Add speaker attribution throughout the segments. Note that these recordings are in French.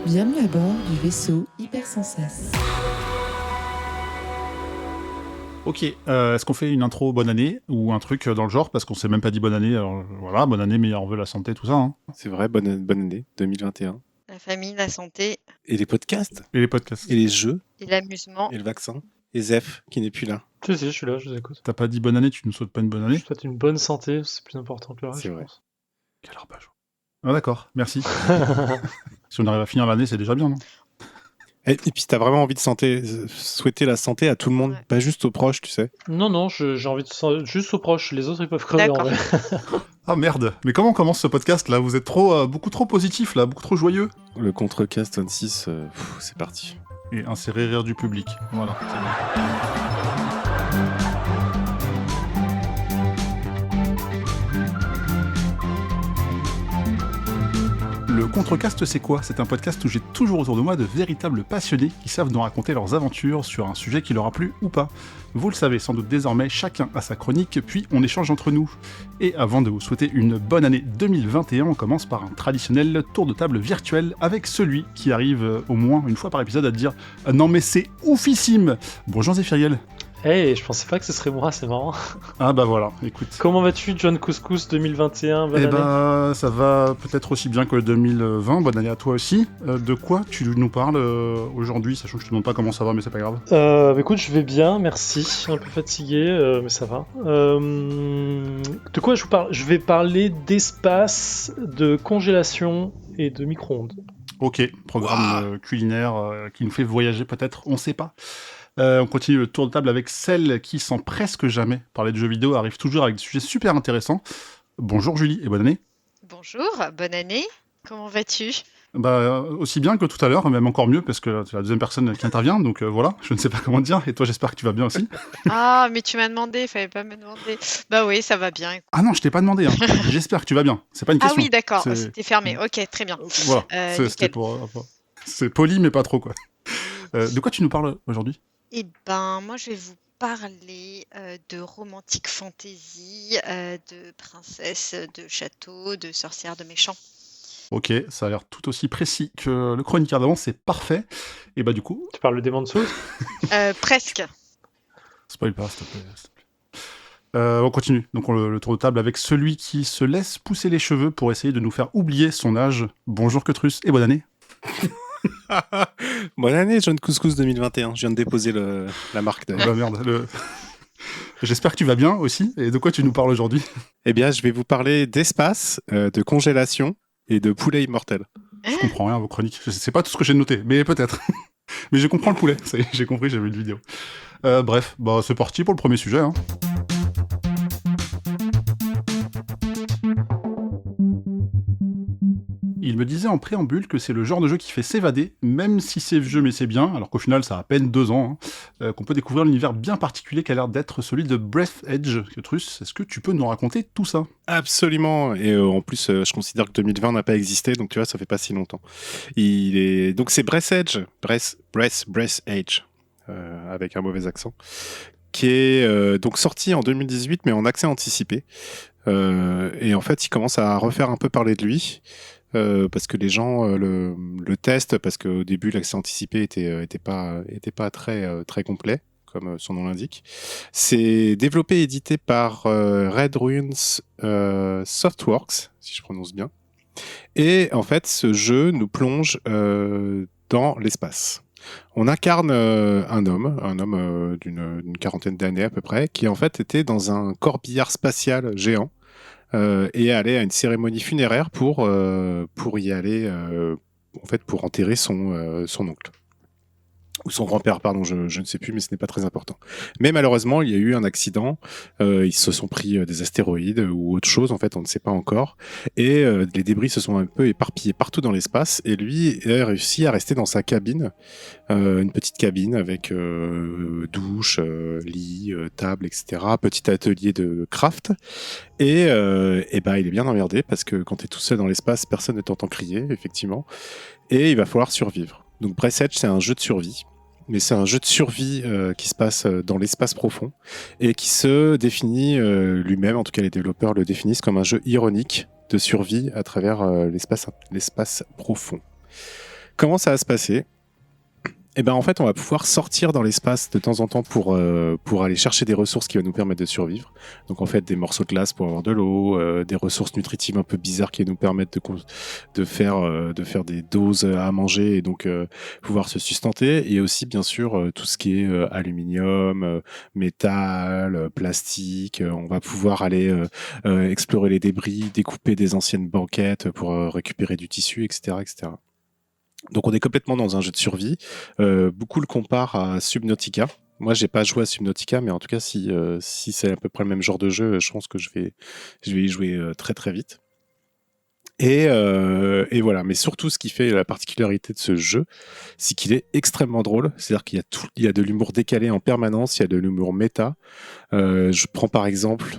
Speaker 1: Bienvenue à bord du vaisseau Hypersensas.
Speaker 2: Ok, est-ce qu'on fait une intro bonne année ou un truc dans le genre parce qu'on s'est même pas dit bonne année, alors voilà, bonne année, meilleurs vœux, la santé, tout ça. Hein.
Speaker 3: C'est vrai, bonne année 2021.
Speaker 4: La famille, la santé
Speaker 3: Et les podcasts,
Speaker 2: Et les podcasts.
Speaker 3: et les jeux,
Speaker 4: et l'amusement.
Speaker 3: et le vaccin, et Zef qui n'est plus là.
Speaker 5: Si, je suis là, je vous écoute.
Speaker 2: T'as pas dit bonne année, tu nous souhaites pas une bonne
Speaker 5: Je
Speaker 2: année?
Speaker 5: souhaite une bonne santé, c'est plus important que le reste,
Speaker 3: C'est
Speaker 5: je
Speaker 3: vrai.
Speaker 5: pense.
Speaker 2: Quel arpage. Ah d'accord, merci. Si on arrive à finir l'année, c'est déjà bien, non?
Speaker 3: Et puis t'as vraiment envie de souhaiter la santé à tout le monde,
Speaker 4: Ouais.
Speaker 3: pas juste aux proches, tu sais.
Speaker 5: Non, j'ai envie de juste aux proches, les autres ils peuvent crever en
Speaker 4: D'accord.
Speaker 5: vrai.
Speaker 2: Ah merde, mais comment on commence ce podcast là? Vous êtes beaucoup trop positif là, beaucoup trop joyeux.
Speaker 3: Le Contrecast 26, c'est parti.
Speaker 2: Et insérer rire du public, voilà. c'est bon. Le Contrecast, c'est quoi? C'est un podcast où j'ai toujours autour de moi de véritables passionnés qui savent nous raconter leurs aventures sur un sujet qui leur a plu ou pas. Vous le savez sans doute désormais, chacun a sa chronique, puis on échange entre nous. Et avant de vous souhaiter une bonne année 2021, on commence par un traditionnel tour de table virtuel avec celui qui arrive au moins une fois par épisode à dire « Non mais c'est oufissime !» Bonjour Zéphiriel.
Speaker 5: Hey, je pensais pas que ce serait moi, c'est marrant.
Speaker 2: Ah bah voilà, écoute.
Speaker 5: Comment vas-tu, John Couscous 2021, bonne
Speaker 2: Eh
Speaker 5: année.
Speaker 2: bah, ça va peut-être aussi bien que le 2020. Bonne année à toi aussi. De quoi tu nous parles aujourd'hui, sachant que je te demande pas comment ça va, mais c'est pas grave.
Speaker 5: Bah écoute, je vais bien, merci. Un peu fatigué, mais ça va. De quoi je vous parle? Je vais parler d'espace, de congélation et de micro-ondes.
Speaker 2: Ok, programme culinaire qui nous fait voyager peut-être, on sait pas. On continue le tour de table avec celle qui, sans presque jamais parler de jeux vidéo, arrive toujours avec des sujets super intéressants. Bonjour Julie et bonne année.
Speaker 4: Bonjour, bonne année. Comment vas-tu?
Speaker 2: Bah, aussi bien que tout à l'heure, même encore mieux, parce que c'est la deuxième personne qui intervient, donc voilà, je ne sais pas comment te dire, et toi j'espère que tu vas bien aussi.
Speaker 4: Ah, mais tu m'as demandé, fallait pas me demander. Bah oui, ça va bien.
Speaker 2: Ah non, je t'ai pas demandé, hein. J'espère que tu vas bien, c'est pas une
Speaker 4: Ah
Speaker 2: question.
Speaker 4: oui, d'accord,
Speaker 2: C'est-
Speaker 4: c'était fermé. Ok, très bien.
Speaker 2: Voilà, c'était
Speaker 4: nickel.
Speaker 2: pour... c'est poli, mais pas trop, quoi. De quoi tu nous parles aujourd'hui?
Speaker 4: Eh ben, moi, je vais vous parler de romantique fantasy, de princesse, de château, de sorcière, de méchant.
Speaker 2: Ok, ça a l'air tout aussi précis que le chroniqueur d'avant, c'est parfait. Et bah du coup,
Speaker 5: Tu parles de Demon's Souls?
Speaker 4: Presque.
Speaker 2: spoil pas, s'il te plaît. On continue. Donc le tour de table avec celui qui se laisse pousser les cheveux pour essayer de nous faire oublier son âge. Bonjour Cutrus et bonne année.
Speaker 3: Bonne année, John Couscous 2021. Je viens de déposer la marque
Speaker 2: Ah
Speaker 3: d'ailleurs.
Speaker 2: bah merde. J'espère que tu vas bien aussi. Et de quoi tu nous parles aujourd'hui?
Speaker 3: Eh bien, je vais vous parler d'espace, de congélation et de poulet immortel.
Speaker 2: Je comprends rien à vos chroniques. Je sais pas tout ce que j'ai noté, mais peut-être. Mais je comprends le poulet. Ça y est, j'ai compris, j'ai vu une vidéo. Bref, bah c'est parti pour le premier sujet. Hein. Il me disait en préambule que c'est le genre de jeu qui fait s'évader, même si c'est vieux mais c'est bien, alors qu'au final ça a à peine 2 ans, hein, qu'on peut découvrir l'univers bien particulier qui a l'air d'être celui de Breath Edge. Cutrus, est-ce que tu peux nous raconter tout ça?
Speaker 3: Absolument. Et en plus, je considère que 2020 n'a pas existé, donc tu vois, ça fait pas si longtemps. Donc c'est Breath Edge, Breath Edge, avec un mauvais accent, qui est donc sorti en 2018, mais en accès anticipé. Et en fait, il commence à refaire un peu parler de lui. Parce que les gens le testent, parce qu'au début l'accès anticipé était pas très complet, comme son nom l'indique. C'est développé et édité par Red Ruins Softworks, si je prononce bien. Et en fait, ce jeu nous plonge dans l'espace. On incarne un homme d'une quarantaine d'années à peu près, qui en fait était dans un corbillard spatial géant. Et aller à une cérémonie funéraire pour y aller, en fait, pour enterrer son oncle. Ou son grand-père, pardon, je ne sais plus, mais ce n'est pas très important. Mais malheureusement, il y a eu un accident, ils se sont pris des astéroïdes ou autre chose, en fait, on ne sait pas encore, et les débris se sont un peu éparpillés partout dans l'espace, et lui a réussi à rester dans sa cabine, une petite cabine avec douche, lit, table, etc., petit atelier de craft, et bah, il est bien emmerdé, parce que quand tu es tout seul dans l'espace, personne ne t'entend crier, effectivement, et il va falloir survivre. Donc Breath Edge, c'est un jeu de survie, mais c'est un jeu de survie qui se passe dans l'espace profond et qui se définit lui-même, en tout cas les développeurs le définissent comme un jeu ironique de survie à travers l'espace profond. Comment ça va se passer? Eh ben en fait, on va pouvoir sortir dans l'espace de temps en temps pour aller chercher des ressources qui vont nous permettre de survivre. Donc en fait, des morceaux de glace pour avoir de l'eau, des ressources nutritives un peu bizarres qui nous permettent de faire des doses à manger et donc pouvoir se sustenter. Et aussi, bien sûr, tout ce qui est aluminium, métal, plastique. On va pouvoir aller explorer les débris, découper des anciennes banquettes pour récupérer du tissu, etc., etc. Donc on est complètement dans un jeu de survie. Beaucoup le comparent à Subnautica. Moi, j'ai pas joué à Subnautica, mais en tout cas, si c'est à peu près le même genre de jeu, je pense que je vais y jouer très très vite. Et voilà. Mais surtout, ce qui fait la particularité de ce jeu, c'est qu'il est extrêmement drôle. C'est-à-dire qu'il y a de l'humour décalé en permanence, il y a de l'humour méta. Je prends par exemple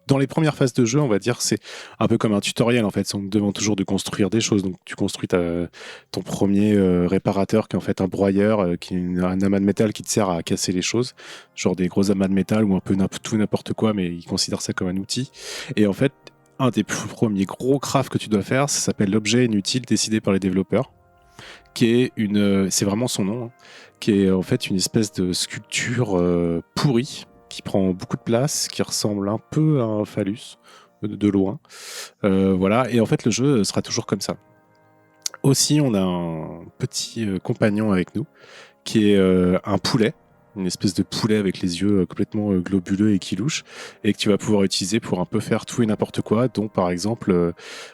Speaker 3: dans les premières phases de jeu, on va dire, c'est un peu comme un tutoriel en fait. On te demande toujours de construire des choses. Donc tu construis ton premier réparateur qui est en fait un broyeur, qui est un amas de métal qui te sert à casser les choses, genre des gros amas de métal ou un peu tout n'importe quoi, mais ils considèrent ça comme un outil. Et en fait, un des plus premiers gros crafts que tu dois faire, ça s'appelle l'objet inutile décidé par les développeurs, qui est c'est vraiment son nom, hein, qui est en fait une espèce de sculpture pourrie qui prend beaucoup de place, qui ressemble un peu à un phallus de loin. Voilà, et en fait le jeu sera toujours comme ça. Aussi, on a un petit compagnon avec nous, qui est un poulet, une espèce de poulet avec les yeux complètement globuleux et qui louche, et que tu vas pouvoir utiliser pour un peu faire tout et n'importe quoi, dont par exemple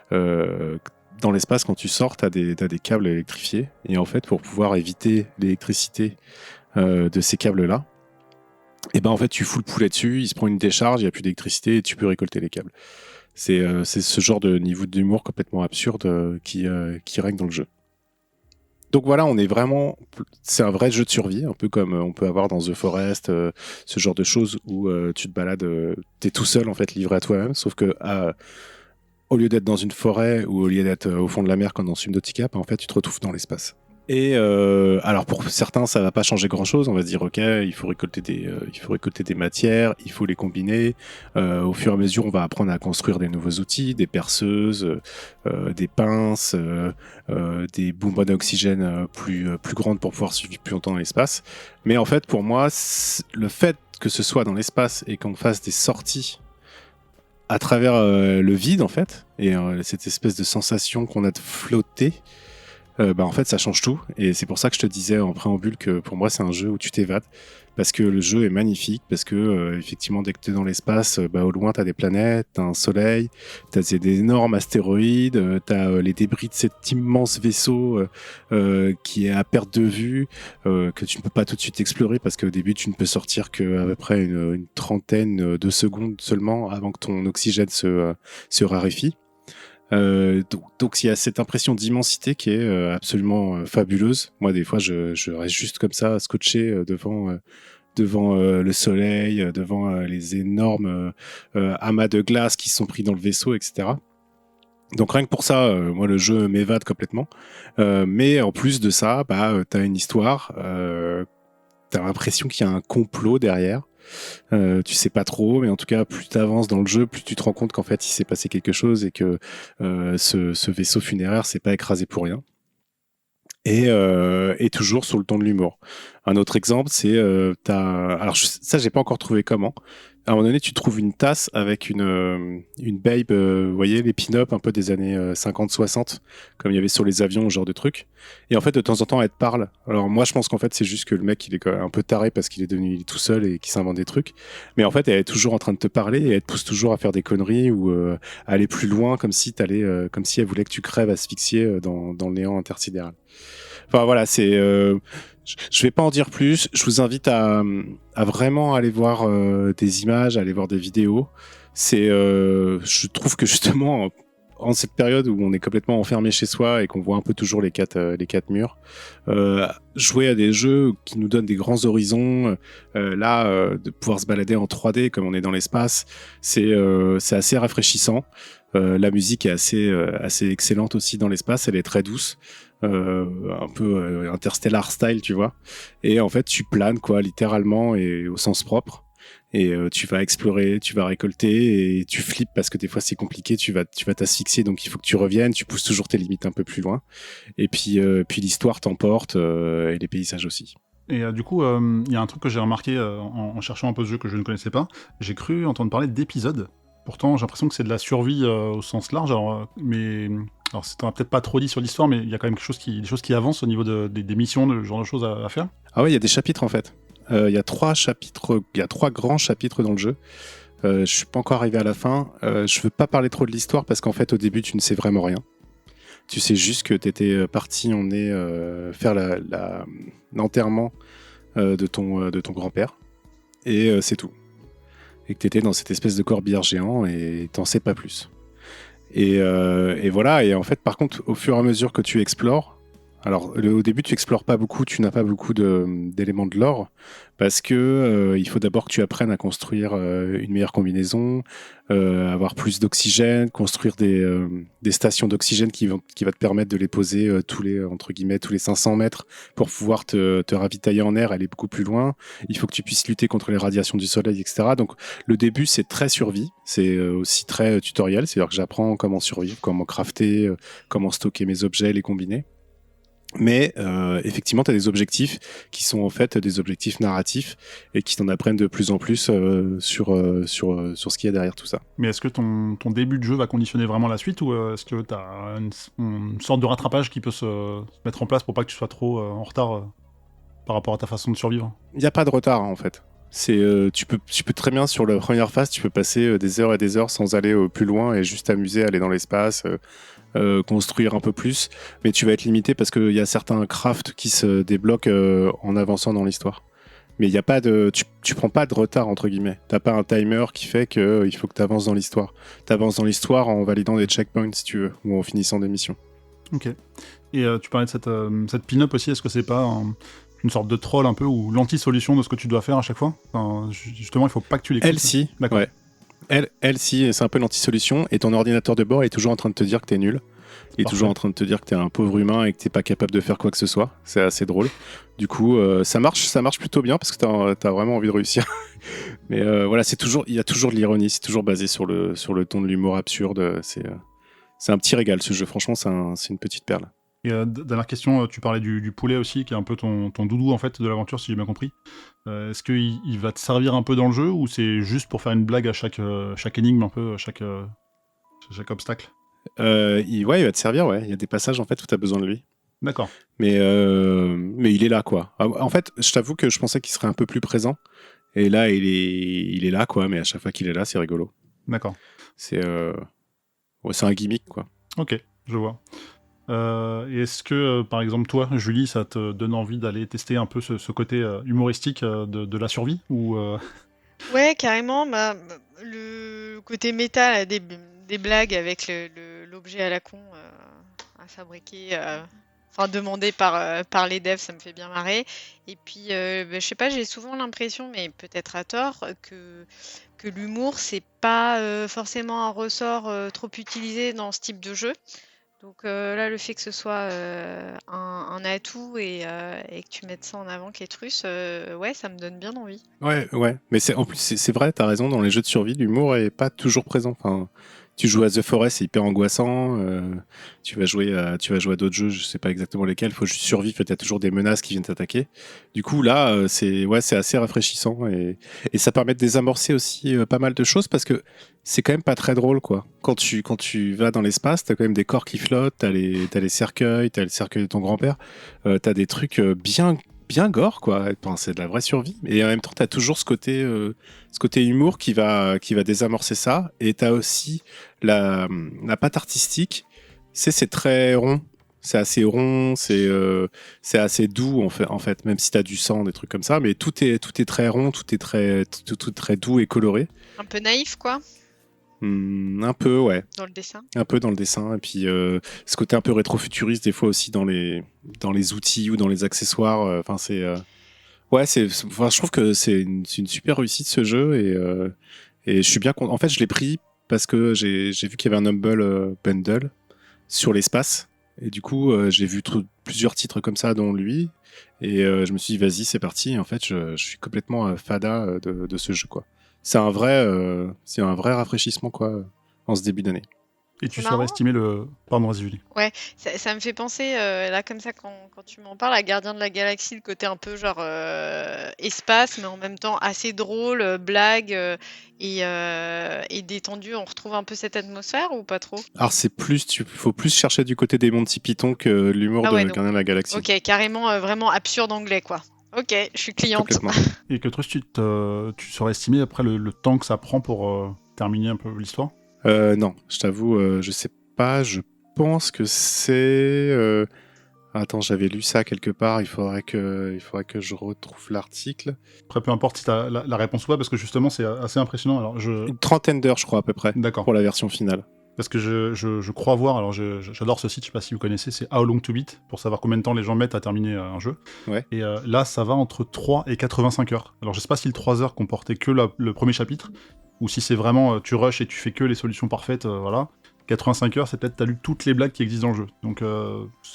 Speaker 3: dans l'espace, quand tu sors, tu as des câbles électrifiés, et en fait pour pouvoir éviter l'électricité de ces câbles-là, et ben en fait tu fous le poulet dessus, il se prend une décharge, il n'y a plus d'électricité et tu peux récolter les câbles. C'est ce genre de niveau d'humour complètement absurde qui règne dans le jeu. Donc voilà, c'est un vrai jeu de survie, un peu comme on peut avoir dans The Forest, ce genre de choses où tu te balades, t'es tout seul en fait, livré à toi-même, sauf que au lieu d'être dans une forêt ou au lieu d'être au fond de la mer comme dans Subnautica, en fait tu te retrouves dans l'espace. Et alors pour certains, ça va pas changer grand-chose. On va se dire, ok, il faut récolter des matières, il faut les combiner. Au fur et à mesure, on va apprendre à construire des nouveaux outils, des perceuses, des pinces, des bonbonnes à oxygène plus grandes pour pouvoir survivre plus longtemps dans l'espace. Mais en fait, pour moi, le fait que ce soit dans l'espace et qu'on fasse des sorties à travers le vide, en fait, et cette espèce de sensation qu'on a de flotter, en fait ça change tout, et c'est pour ça que je te disais en préambule que pour moi c'est un jeu où tu t'évades, parce que le jeu est magnifique, parce que effectivement dès que tu es dans l'espace, au loin tu as des planètes, tu as un soleil, tu as des énormes astéroïdes, tu as les débris de cet immense vaisseau qui est à perte de vue, que tu ne peux pas tout de suite explorer, parce qu'au début tu ne peux sortir qu'à peu près une trentaine de secondes seulement avant que ton oxygène se raréfie. Donc il y a cette impression d'immensité qui est absolument fabuleuse. Moi des fois je reste juste comme ça scotché devant le soleil, devant les énormes amas de glace qui sont pris dans le vaisseau, etc. Donc rien que pour ça, moi le jeu m'évade complètement. Mais en plus de ça, t'as une histoire, t'as l'impression qu'il y a un complot derrière. Tu sais pas trop, mais en tout cas plus tu avances dans le jeu, plus tu te rends compte qu'en fait il s'est passé quelque chose et que ce vaisseau funéraire s'est pas écrasé pour rien. Et toujours sur le ton de l'humour. Un autre exemple, c'est alors ça j'ai pas encore trouvé comment. À un moment donné, tu trouves une tasse avec une babe, vous voyez, les pin-up un peu des années 50-60, comme il y avait sur les avions, ce genre de truc. Et en fait, de temps en temps, elle te parle. Alors moi, je pense qu'en fait, c'est juste que le mec, il est un peu taré parce qu'il est devenu tout seul et qu'il s'invente des trucs. Mais en fait, elle est toujours en train de te parler et elle te pousse toujours à faire des conneries ou à aller plus loin, comme si elle voulait que tu crèves asphyxié dans le néant intersidéral. Enfin voilà, je vais pas en dire plus. Je vous invite à vraiment aller voir des images, aller voir des vidéos. Je trouve que justement, en cette période où on est complètement enfermé chez soi et qu'on voit un peu toujours les quatre murs, jouer à des jeux qui nous donnent des grands horizons, de pouvoir se balader en 3D comme on est dans l'espace, c'est assez rafraîchissant. La musique est assez excellente aussi dans l'espace, elle est très douce. Un peu interstellar style, tu vois, et en fait tu planes quoi, littéralement et au sens propre, et tu vas explorer, tu vas récolter et tu flippes parce que des fois c'est compliqué, tu vas t'asphyxier, donc il faut que tu reviennes, tu pousses toujours tes limites un peu plus loin, et puis l'histoire t'emporte et les paysages aussi.
Speaker 2: Et du coup, il y a un truc que j'ai remarqué en cherchant un peu ce jeu que je ne connaissais pas. J'ai cru entendre parler d'épisodes. Pourtant, j'ai l'impression que c'est de la survie au sens large. Alors, c'est peut-être pas trop dit sur l'histoire, mais il y a quand même des choses qui avancent au niveau des missions, de ce genre de choses à faire.
Speaker 3: Ah ouais, il y a des chapitres en fait. Il y a 3 chapitres, il y a 3 grands chapitres dans le jeu. Je suis pas encore arrivé à la fin. Je veux pas parler trop de l'histoire parce qu'en fait, au début, tu ne sais vraiment rien. Tu sais juste que t'étais parti faire l'enterrement de ton grand-père. Et c'est tout. Et que t'étais dans cette espèce de corbillard géant et t'en sais pas plus. Et voilà. Et en fait, par contre, au fur et à mesure que tu explores, alors au début, tu explores pas beaucoup, tu n'as pas beaucoup d'éléments de lore, parce que il faut d'abord que tu apprennes à construire une meilleure combinaison, avoir plus d'oxygène, construire des stations d'oxygène qui va te permettre de les poser tous les 500 mètres pour pouvoir te ravitailler en air, aller beaucoup plus loin. Il faut que tu puisses lutter contre les radiations du soleil, etc. Donc le début, c'est très survie, c'est aussi très tutoriel, c'est-à-dire que j'apprends comment survivre, comment crafter, comment stocker mes objets, les combiner. Mais effectivement, tu as des objectifs qui sont en fait des objectifs narratifs et qui t'en apprennent de plus en plus sur ce qu'il y a derrière tout ça.
Speaker 2: Mais est-ce que ton début de jeu va conditionner vraiment la suite, ou est-ce que tu as une sorte de rattrapage qui peut se mettre en place pour pas que tu sois trop en retard par rapport à ta façon de survivre?
Speaker 3: Il n'y a pas de retard en fait. Tu peux très bien sur la première phase, tu peux passer des heures et des heures sans aller plus loin et juste t'amuser, aller dans l'espace, construire un peu plus, mais tu vas être limité parce qu'il y a certains crafts qui se débloquent en avançant dans l'histoire. Mais il y a pas tu prends pas de retard entre guillemets. T'as pas un timer qui fait que il faut que tu avances dans l'histoire. Tu avances dans l'histoire en validant des checkpoints si tu veux, ou en finissant des missions.
Speaker 2: Ok. Et tu parlais de cette pin-up aussi, est-ce que c'est pas une sorte de troll un peu, ou l'anti-solution de ce que tu dois faire à chaque fois? Justement, il faut pas que tu l'écoutes.
Speaker 3: Elle si,
Speaker 2: D'accord.
Speaker 3: ouais. Elle si, c'est un peu l'anti-solution, et ton ordinateur de bord est toujours en train de te dire que t'es nul. Il est
Speaker 2: Parfait.
Speaker 3: toujours en train de te dire que t'es un pauvre humain et que t'es pas capable de faire quoi que ce soit. C'est assez drôle. Du coup, ça marche plutôt bien parce que t'as vraiment envie de réussir. Mais voilà, il y a toujours de l'ironie, c'est toujours basé sur le ton de l'humour absurde. C'est un petit régal ce jeu, franchement, c'est une petite perle.
Speaker 2: Et dernière question, tu parlais du poulet aussi, qui est un peu ton doudou en fait de l'aventure, si j'ai bien compris. Est-ce qu'il va te servir un peu dans le jeu, ou c'est juste pour faire une blague à chaque énigme, un peu, chaque obstacle?
Speaker 3: Il va te servir, ouais. Il y a des passages en fait où t'as besoin de lui.
Speaker 2: D'accord.
Speaker 3: Mais il est là, quoi. En fait, je t'avoue que je pensais qu'il serait un peu plus présent. Et là, il est là, quoi. Mais à chaque fois qu'il est là, c'est rigolo.
Speaker 2: D'accord.
Speaker 3: C'est un gimmick, quoi.
Speaker 2: Ok, je vois. Et est-ce que, par exemple, toi, Julie, ça te donne envie d'aller tester un peu ce côté humoristique de la survie, ou
Speaker 4: Ouais, carrément. Le côté méta, là, des blagues avec l'objet à la con à fabriquer, enfin demandé par les devs, ça me fait bien marrer. Et puis, je sais pas, j'ai souvent l'impression, mais peut-être à tort, que l'humour, c'est pas forcément un ressort trop utilisé dans ce type de jeu. Donc là, le fait que ce soit un atout et que tu mettes ça en avant, Ketrus, ouais, ça me donne bien envie.
Speaker 3: Ouais. Mais en plus, c'est vrai, t'as raison, dans les jeux de survie, l'humour est pas toujours présent. Enfin, tu joues à The Forest, c'est hyper angoissant. Tu vas jouer à d'autres jeux, je sais pas exactement lesquels, faut juste survivre, t'as toujours des menaces qui viennent t'attaquer. Du coup, là, c'est assez rafraîchissant et ça permet de désamorcer aussi pas mal de choses parce que c'est quand même pas très drôle, quoi. Quand tu vas dans l'espace, t'as quand même des corps qui flottent, t'as les cercueils, t'as le cercueil de ton grand-père, t'as des trucs bien gore, quoi. Enfin, c'est de la vraie survie. Et en même temps, t'as toujours ce côté humour qui va désamorcer ça. Et t'as aussi la patte artistique. C'est très rond. C'est assez rond, c'est assez doux en fait, même si t'as du sang, des trucs comme ça. Mais tout est très rond, tout est très doux et coloré.
Speaker 4: Un peu naïf, quoi,
Speaker 3: Un peu, ouais.
Speaker 4: dans le dessin.
Speaker 3: Un peu dans le dessin, et puis ce côté un peu rétro-futuriste des fois aussi dans les outils ou dans les accessoires. Enfin, je trouve que c'est une super réussite ce jeu, et je suis bien content. En fait, je l'ai pris parce que j'ai vu qu'il y avait un Humble Bundle sur l'espace, Et du coup, j'ai vu plusieurs titres comme ça, dont lui. Et je me suis dit, vas-y, c'est parti. Et en fait, je suis complètement fada de ce jeu, quoi. C'est un vrai rafraîchissement, quoi, en ce début d'année.
Speaker 2: Et tu
Speaker 4: C'est
Speaker 2: saurais
Speaker 4: marrant.
Speaker 2: estimer le. Pardon, vas-y, Julie.
Speaker 4: Ouais, ça me fait penser, là, comme ça, quand tu m'en parles, à Gardien de la Galaxie, le côté un peu genre espace, mais en même temps assez drôle, blague et détendu. On retrouve un peu cette atmosphère ou pas trop?
Speaker 3: Alors, faut plus chercher du côté des Monty Python que l'humour
Speaker 4: Ah
Speaker 3: de
Speaker 4: ouais, donc,
Speaker 3: Gardien de la Galaxie.
Speaker 4: ok, carrément vraiment absurde anglais, quoi. Ok, je suis cliente.
Speaker 3: Complètement.
Speaker 2: Et que toi, tu saurais estimer après le temps que ça prend pour terminer un peu l'histoire?
Speaker 3: Non, je t'avoue, je sais pas. Je pense que c'est. Attends, j'avais lu ça quelque part. Il faudrait que je retrouve l'article.
Speaker 2: Après, peu importe si tu as la réponse ou pas, parce que justement, c'est assez impressionnant. Alors,
Speaker 3: Une trentaine d'heures, je crois, à peu près,
Speaker 2: D'accord.
Speaker 3: pour la version finale.
Speaker 2: Parce que je crois voir, alors j'adore ce site, je sais pas si vous connaissez, c'est How Long to Beat, pour savoir combien de temps les gens mettent à terminer un jeu.
Speaker 3: Ouais.
Speaker 2: Et là, ça va entre 3 et 85 heures. Alors je sais pas si le 3 heures comportait que le premier chapitre, ou si c'est vraiment tu rushes et tu fais que les solutions parfaites, voilà. 85 heures, c'est peut-être t'as lu toutes les blagues qui existent dans le jeu. Donc,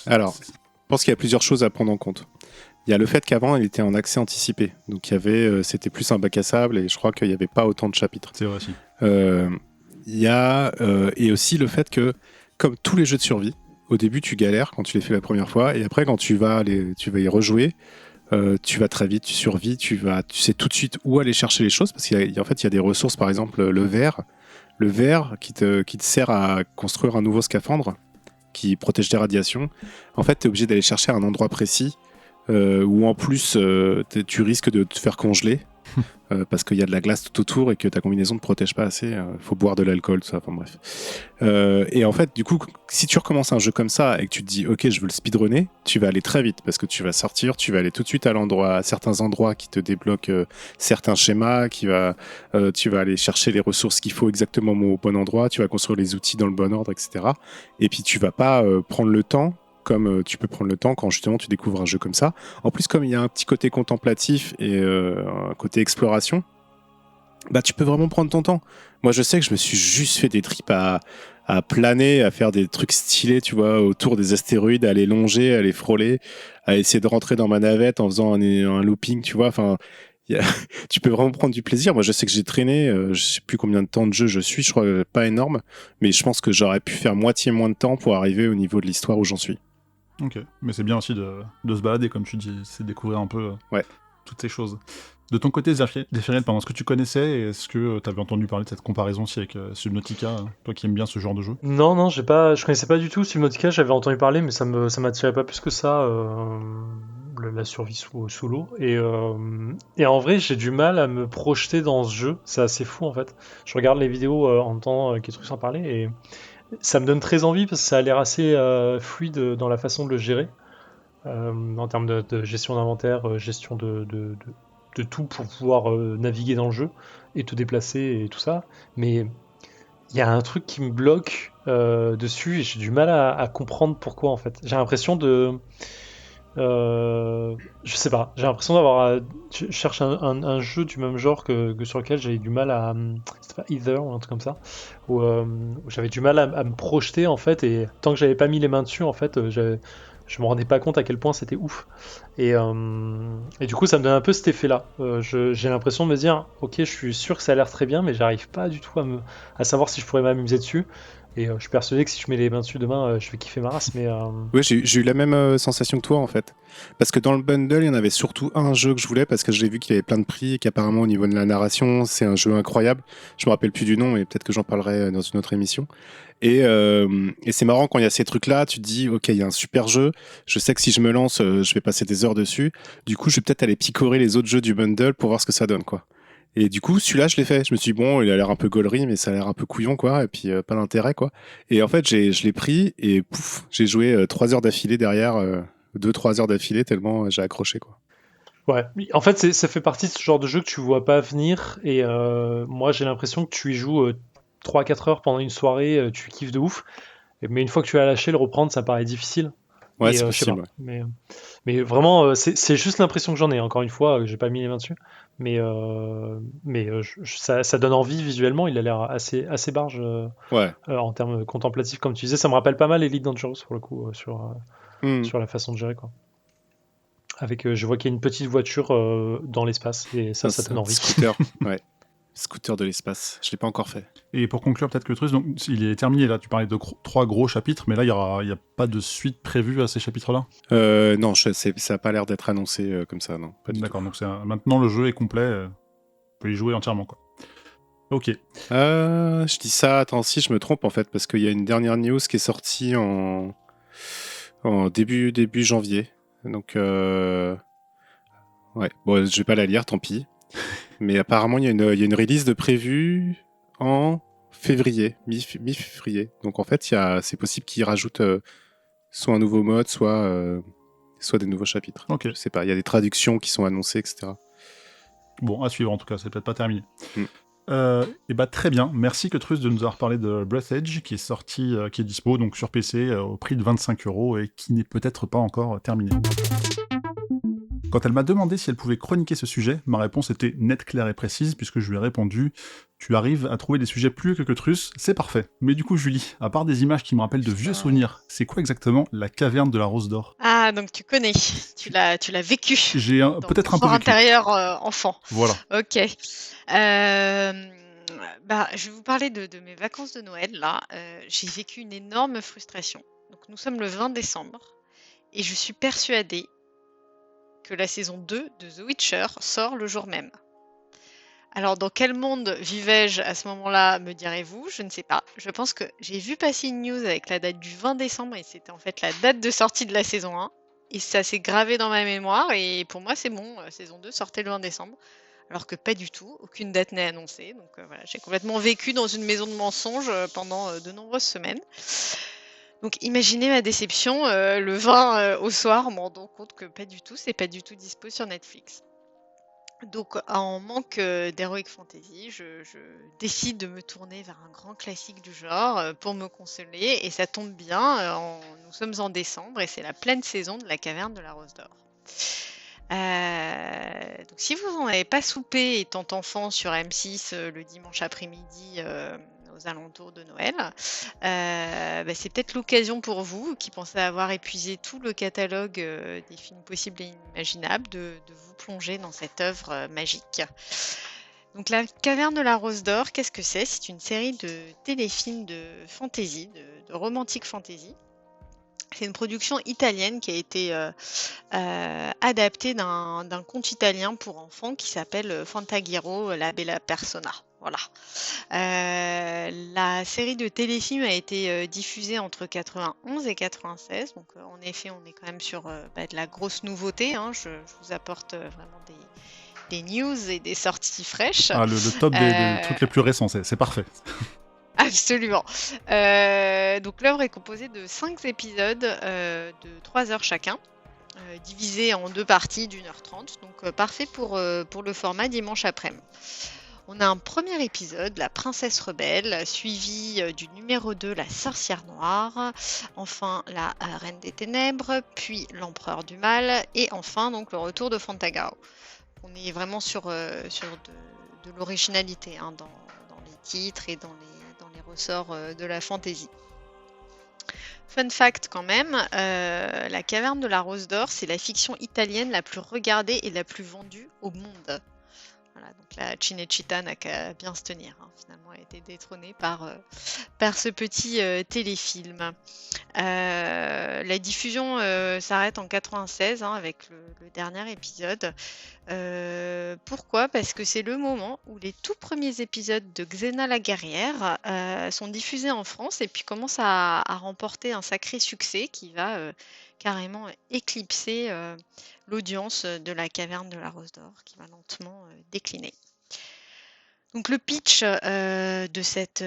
Speaker 3: Alors, je pense qu'il y a plusieurs choses à prendre en compte. Il y a le fait qu'avant, il était en accès anticipé. Donc, c'était plus un bac à sable et je crois qu'il n'y avait pas autant de chapitres.
Speaker 2: c'est vrai aussi.
Speaker 3: Il y a et aussi le fait que, comme tous les jeux de survie, au début, tu galères quand tu les fais la première fois et après, quand tu vas y rejouer, tu vas très vite, tu survis, tu sais tout de suite où aller chercher les choses parce qu'en fait, il y a des ressources, par exemple, le verre qui te sert à construire un nouveau scaphandre qui protège des radiations. En fait, tu es obligé d'aller chercher à un endroit précis où en plus tu risques de te faire congeler parce qu'il y a de la glace tout autour et que ta combinaison ne protège pas assez. Il faut boire de l'alcool, tout ça, enfin bref. Et en fait, du coup, si tu recommences un jeu comme ça et que tu te dis, ok, je veux le speedrunner, tu vas aller très vite parce que tu vas sortir, tu vas aller tout de suite à certains endroits qui te débloquent certains schémas, tu vas aller chercher les ressources qu'il faut exactement au bon endroit, tu vas construire les outils dans le bon ordre, etc. Et puis tu vas pas prendre le temps comme tu peux prendre le temps quand justement tu découvres un jeu comme ça. En plus, comme il y a un petit côté contemplatif et un côté exploration, bah tu peux vraiment prendre ton temps. Moi, je sais que je me suis juste fait des trips à planer, à faire des trucs stylés, tu vois, autour des astéroïdes, à les longer, à les frôler, à essayer de rentrer dans ma navette en faisant un looping, tu vois. Enfin, tu peux vraiment prendre du plaisir. Moi, je sais que j'ai traîné, je sais plus combien de temps de jeu je suis, je crois pas énorme, mais je pense que j'aurais pu faire moitié moins de temps pour arriver au niveau de l'histoire où j'en suis.
Speaker 2: Ok, mais c'est bien aussi de se balader, comme tu dis, c'est découvrir un peu
Speaker 3: Ouais.
Speaker 2: toutes ces choses. De ton côté, Zéphiriel, est-ce que tu connaissais et est-ce que tu avais entendu parler de cette comparaison aussi avec Subnautica, toi qui aimes bien ce genre de jeu?
Speaker 5: Non, je connaissais pas du tout Subnautica, j'avais entendu parler, mais ça m'attirait pas plus que ça, la survie sous l'eau. Et en vrai, j'ai du mal à me projeter dans ce jeu, c'est assez fou en fait. Je regarde les vidéos en entendant Ketrus en parler et ça me donne très envie parce que ça a l'air assez fluide dans la façon de le gérer, en termes de gestion d'inventaire, gestion de tout pour pouvoir naviguer dans le jeu et te déplacer et tout ça. Mais il y a un truc qui me bloque dessus et j'ai du mal à comprendre pourquoi en fait. J'ai l'impression je sais pas, j'ai l'impression d'avoir. Je cherche un jeu du même genre que sur lequel j'avais du mal à. C'était pas Ether ou un truc comme ça, où j'avais du mal à me projeter en fait, et tant que j'avais pas mis les mains dessus en fait, je me rendais pas compte à quel point c'était ouf. Et du coup, ça me donne un peu cet effet-là. J'ai l'impression de me dire, ok, je suis sûr que ça a l'air très bien, mais j'arrive pas du tout à savoir si je pourrais m'amuser dessus. Et je suis persuadé que si je mets les mains dessus demain, je vais kiffer ma race. Mais
Speaker 3: Oui, j'ai eu la même sensation que toi en fait. Parce que dans le bundle, il y en avait surtout un jeu que je voulais parce que j'ai vu qu'il y avait plein de prix et qu'apparemment au niveau de la narration, c'est un jeu incroyable. Je me rappelle plus du nom, mais peut-être que j'en parlerai dans une autre émission. Et c'est marrant quand il y a ces trucs-là, tu te dis, ok, il y a un super jeu. Je sais que si je me lance, je vais passer des heures dessus. Du coup, je vais peut-être aller picorer les autres jeux du bundle pour voir ce que ça donne, quoi. Et du coup, celui-là, je l'ai fait. Je me suis dit, bon, il a l'air un peu gaulerie, mais ça a l'air un peu couillon, quoi. Et puis, pas d'intérêt, quoi. Et en fait, je l'ai pris et pouf, j'ai joué 3 heures d'affilée derrière, 2-3 heures d'affilée, tellement j'ai accroché, quoi.
Speaker 5: ouais, en fait, ça fait partie de ce genre de jeu que tu vois pas venir. Et moi, j'ai l'impression que tu y joues 3-4 heures pendant une soirée, tu kiffes de ouf. Mais une fois que tu as lâché, le reprendre, ça paraît difficile.
Speaker 3: Ouais,
Speaker 5: Et
Speaker 3: c'est
Speaker 5: je sais pas.
Speaker 3: possible.
Speaker 5: Mais vraiment, c'est juste l'impression que j'en ai. Encore une fois, j'ai pas mis les mains dessus. Mais, ça donne envie visuellement. Il a l'air assez barge
Speaker 3: Ouais.
Speaker 5: en termes contemplatifs, comme tu disais. Ça me rappelle pas mal Elite Dangerous pour le coup,
Speaker 3: Hmm.
Speaker 5: sur la façon de gérer, quoi. Avec, je vois qu'il y a une petite voiture dans l'espace et ça donne envie.
Speaker 3: Scooter, ouais. Scooter de l'espace. Je l'ai pas encore fait.
Speaker 2: Et pour conclure peut-être que le truc, donc il est terminé là, tu parlais de 3 gros chapitres, mais là il y a pas de suite prévue à ces chapitres-là.
Speaker 3: Non, ça a pas l'air d'être annoncé comme ça, non. Pas du
Speaker 2: D'accord,
Speaker 3: tout.
Speaker 2: donc maintenant le jeu est complet, on peut y jouer entièrement quoi. Ok,
Speaker 3: Je dis ça, attends, si je me trompe en fait, parce qu'il y a une dernière news qui est sortie en début janvier. Donc, ouais, bon, je vais pas la lire, tant pis. Mais apparemment, il y a une release de prévue en février, mi-février. Donc en fait, c'est possible qu'ils rajoutent soit un nouveau mode, soit des nouveaux chapitres.
Speaker 2: ok.
Speaker 3: Je sais pas, il y a des traductions qui sont annoncées, etc.
Speaker 2: Bon, à suivre en tout cas, c'est peut-être pas terminé.
Speaker 3: Mm.
Speaker 2: Et bah très bien, merci Cutrus de nous avoir parlé de Breath Edge qui est sorti, qui est dispo donc sur PC au prix de 25€ et qui n'est peut-être pas encore terminé. Quand elle m'a demandé si elle pouvait chroniquer ce sujet, ma réponse était nette, claire et précise, puisque je lui ai répondu « Tu arrives à trouver des sujets plus que Cutrus, c'est parfait. » Mais du coup, Julie, à part des images qui me rappellent de vieux souvenirs, c'est quoi exactement la caverne de la Rose d'Or ?
Speaker 4: Ah, donc tu connais, tu l'as vécu
Speaker 2: J'ai
Speaker 4: dans
Speaker 2: peut-être
Speaker 4: ton
Speaker 2: un peu
Speaker 4: fort
Speaker 2: vécu.
Speaker 4: intérieur enfant.
Speaker 2: Voilà.
Speaker 4: Ok. Je vais vous parler de mes vacances de Noël. Là, j'ai vécu une énorme frustration. Donc, nous sommes le 20 décembre et je suis persuadée que la saison 2 de The Witcher sort le jour même. Alors, dans quel monde vivais-je à ce moment-là, me direz-vous? Je ne sais pas. Je pense que j'ai vu passer une news avec la date du 20 décembre et c'était en fait la date de sortie de la saison 1. Et ça s'est gravé dans ma mémoire et pour moi, c'est bon, saison 2 sortait le 20 décembre. Alors que pas du tout, aucune date n'est annoncée. Donc voilà, j'ai complètement vécu dans une maison de mensonges pendant de nombreuses semaines. Donc imaginez ma déception le 20 au soir en me rendant compte que pas du tout, c'est pas du tout dispo sur Netflix. Donc en manque d'Heroic Fantasy, je décide de me tourner vers un grand classique du genre pour me consoler et ça tombe bien, nous sommes en décembre et c'est la pleine saison de la caverne de la Rose d'Or. Donc si vous n'en avez pas soupé étant enfant sur M6 le dimanche après-midi aux alentours de Noël, c'est peut-être l'occasion pour vous qui pensez avoir épuisé tout le catalogue des films possibles et imaginables de vous plonger dans cette œuvre magique. Donc la Caverne de la Rose d'Or, qu'est-ce que c'est? C'est une série de téléfilms de fantasy, de romantique fantasy. C'est une production italienne qui a été adaptée d'un conte italien pour enfants qui s'appelle Fantaghiro, la Bella Persona. Voilà. La série de téléfilms a été diffusée entre 91 et 96. Donc en effet, on est quand même sur de la grosse nouveauté. Hein. Je vous apporte vraiment des news et des sorties fraîches.
Speaker 2: Ah, le top des trucs les plus récents, c'est parfait.
Speaker 4: Absolument. Donc l'œuvre est composée de 5 épisodes de 3 heures chacun, divisés en 2 parties d'1h30, donc parfait pour le format dimanche après-midi. On a un premier épisode, la princesse rebelle, suivi du numéro 2, la sorcière noire, enfin la reine des ténèbres, puis l'empereur du mal, et enfin donc le retour de Fantagaro. On est vraiment sur de l'originalité hein, dans les titres et dans les ressorts de la fantasy. Fun fact quand même, la Caverne de la Rose d'Or, c'est la fiction italienne la plus regardée et la plus vendue au monde. Voilà, donc la Cinecittà n'a qu'à bien se tenir. Hein. Finalement, elle a été détrônée par ce petit téléfilm. La diffusion s'arrête en 96 hein, avec le dernier épisode. Pourquoi? Parce que c'est le moment où les tout premiers épisodes de Xena la guerrière sont diffusés en France et puis commencent à remporter un sacré succès qui va carrément éclipser l'audience de la Caverne de la Rose d'Or qui va lentement décliner. Donc le pitch de cette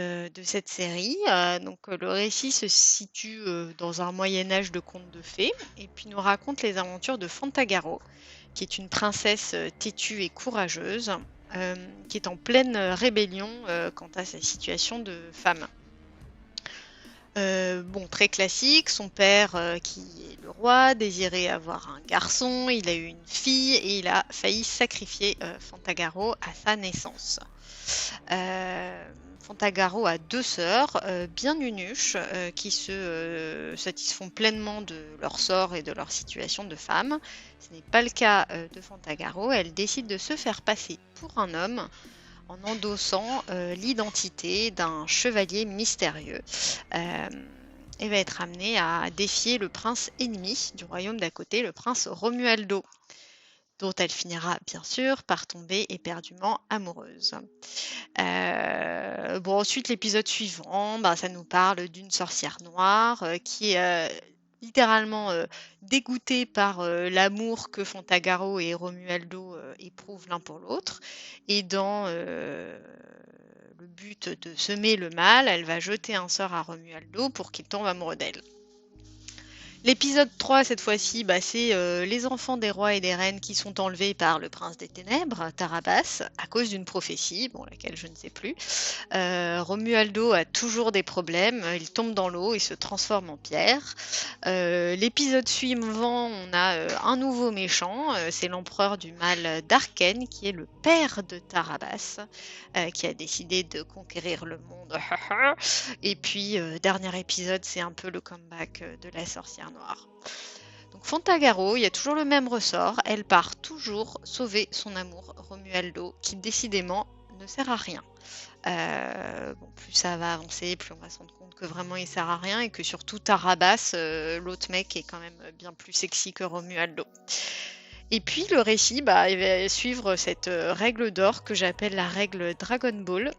Speaker 4: série, le récit se situe dans un Moyen-Âge de contes de fées et puis nous raconte les aventures de Fantagaro, qui est une princesse têtue et courageuse, qui est en pleine rébellion quant à sa situation de femme. Bon, très classique, son père, qui est le roi, désirait avoir un garçon, il a eu une fille et il a failli sacrifier Fantagaro à sa naissance. Fantagaro a 2 sœurs, bien nunuches, qui se satisfont pleinement de leur sort et de leur situation de femme. Ce n'est pas le cas de Fantagaro, elle décide de se faire passer pour un homme en endossant l'identité d'un chevalier mystérieux et va être amenée à défier le prince ennemi du royaume d'à côté, le prince Romualdo, dont elle finira bien sûr par tomber éperdument amoureuse. Bon, ensuite, l'épisode suivant, ça nous parle d'une sorcière noire qui est littéralement dégoûtée par l'amour que Fantagaro et Romualdo éprouvent l'un pour l'autre. Et dans le but de semer le mal, elle va jeter un sort à Romualdo pour qu'il tombe amoureux d'elle. L'épisode 3, cette fois-ci, c'est les enfants des rois et des reines qui sont enlevés par le prince des ténèbres, Tarabas, à cause d'une prophétie, bon, laquelle je ne sais plus. Romualdo a toujours des problèmes, il tombe dans l'eau, il se transforme en pierre. L'épisode suivant, on a un nouveau méchant, c'est l'empereur du mal d'Arken, qui est le père de Tarabas, qui a décidé de conquérir le monde. Et puis, dernier épisode, c'est un peu le comeback de la sorcière noire. Donc Fantagaro, il y a toujours le même ressort, elle part toujours sauver son amour Romualdo, qui décidément ne sert à rien. Bon, plus ça va avancer, plus on va se rendre compte que vraiment il sert à rien et que surtout Tarabas, l'autre mec, est quand même bien plus sexy que Romualdo. Et puis le récit, il va suivre cette règle d'or que j'appelle la règle Dragon Ball.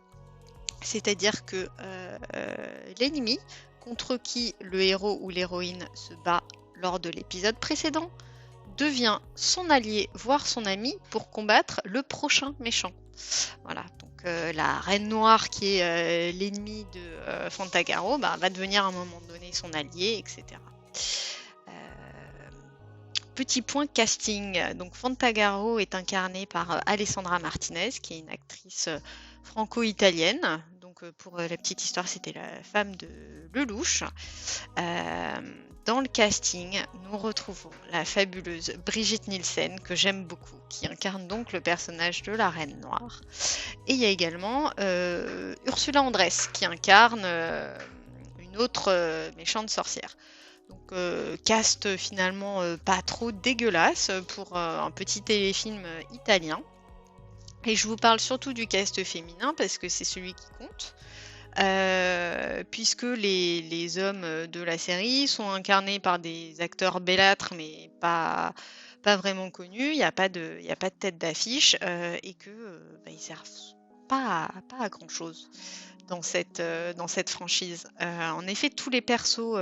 Speaker 4: C'est-à-dire que l'ennemi contre qui le héros ou l'héroïne se bat lors de l'épisode précédent devient son allié, voire son ami, pour combattre le prochain méchant. Voilà, donc la Reine Noire, qui est l'ennemi de Fantagaro, va devenir à un moment donné son allié, etc. Petit point casting. Donc Fantagaro est incarné par Alessandra Martinez, qui est une actrice franco-italienne. Donc pour la petite histoire, c'était la femme de Lelouch. Dans le casting, nous retrouvons la fabuleuse Brigitte Nielsen, que j'aime beaucoup, qui incarne donc le personnage de la Reine Noire. Et il y a également Ursula Andress, qui incarne une autre méchante sorcière. Donc cast finalement pas trop dégueulasse pour un petit téléfilm italien. Et je vous parle surtout du cast féminin parce que c'est celui qui compte. Puisque les hommes de la série sont incarnés par des acteurs bellâtres mais pas vraiment connus, il n'y a pas de tête d'affiche et que ils servent pas à grand chose dans cette franchise. En effet, tous les persos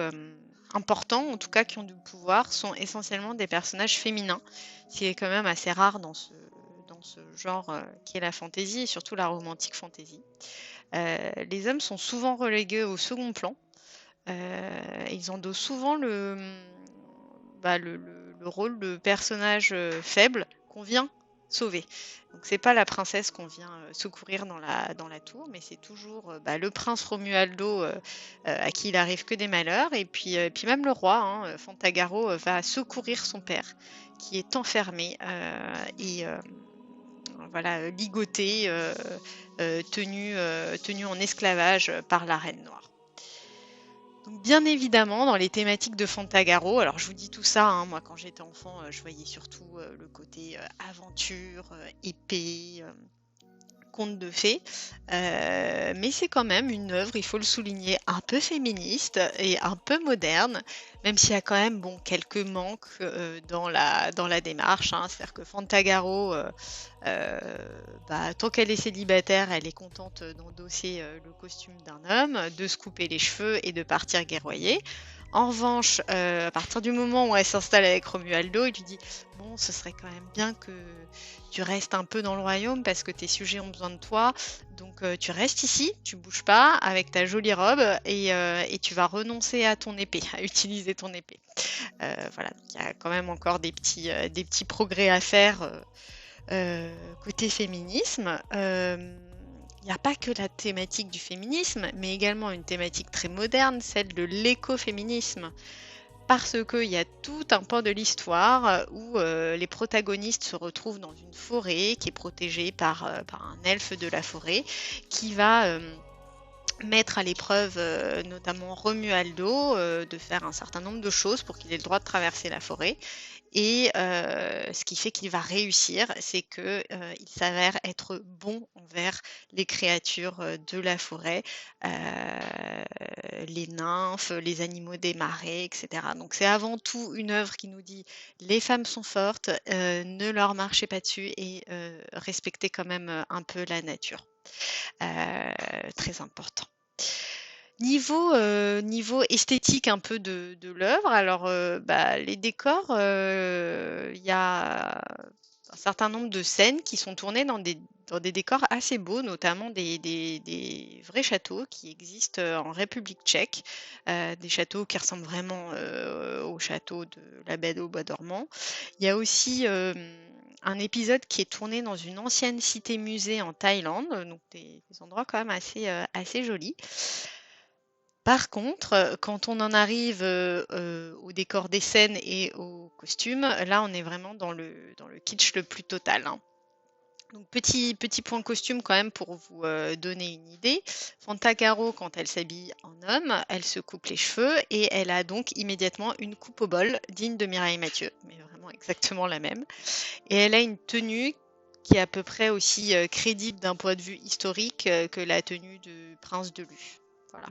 Speaker 4: importants, en tout cas qui ont du pouvoir, sont essentiellement des personnages féminins, ce qui est quand même assez rare dans ce genre qui est la fantasy et surtout la romantique fantasy. Les hommes sont souvent relégués au second plan. Ils endossent souvent le rôle de personnage faible qu'on vient sauver. Donc c'est pas la princesse qu'on vient secourir dans la tour, mais c'est toujours le prince Romualdo à qui il arrive que des malheurs, et puis même le roi, Fantagaro, va secourir son père qui est enfermé ligoté, tenu en esclavage par la Reine Noire. Donc bien évidemment, dans les thématiques de Fantagaro, alors je vous dis tout ça, moi quand j'étais enfant, je voyais surtout le côté aventure, épée, conte de fées, mais c'est quand même une œuvre, il faut le souligner, un peu féministe et un peu moderne, même s'il y a quand même quelques manques dans la démarche, c'est-à-dire que Fantagaro, tant qu'elle est célibataire, elle est contente d'endosser le costume d'un homme, de se couper les cheveux et de partir guerroyer. En revanche, à partir du moment où elle s'installe avec Romualdo, il lui dit « Bon, ce serait quand même bien que tu restes un peu dans le royaume parce que tes sujets ont besoin de toi. Donc tu restes ici, tu bouges pas avec ta jolie robe et tu vas renoncer à ton épée, à utiliser ton épée. » Voilà, donc il y a quand même encore des petits progrès à faire côté féminisme. Il il n'y a pas que la thématique du féminisme, mais également une thématique très moderne, celle de l'écoféminisme. Parce qu'il y a tout un pan de l'histoire où les protagonistes se retrouvent dans une forêt qui est protégée par un elfe de la forêt qui va mettre à l'épreuve notamment Romualdo de faire un certain nombre de choses pour qu'il ait le droit de traverser la forêt. Et ce qui fait qu'il va réussir, c'est qu'il s'avère être bon envers les créatures de la forêt, les nymphes, les animaux des marais, etc. Donc c'est avant tout une œuvre qui nous dit les femmes sont fortes, ne leur marchez pas dessus et respectez quand même un peu la nature. Très important. Niveau esthétique un peu de l'œuvre, alors les décors, il y a un certain nombre de scènes qui sont tournées dans des décors assez beaux, notamment des vrais châteaux qui existent en République tchèque, des châteaux qui ressemblent vraiment au château de la Belle au Bois dormant. Il y a aussi un épisode qui est tourné dans une ancienne cité-musée en Thaïlande, donc des endroits quand même assez jolis. Par contre, quand on en arrive au décor des scènes et aux costumes, là on est vraiment dans le kitsch le plus total, hein. Donc petit point costume quand même pour vous donner une idée. Fantagaro, quand elle s'habille en homme, elle se coupe les cheveux et elle a donc immédiatement une coupe au bol digne de Mireille Mathieu, mais vraiment exactement la même. Et elle a une tenue qui est à peu près aussi crédible d'un point de vue historique que la tenue du prince de Lu. Voilà.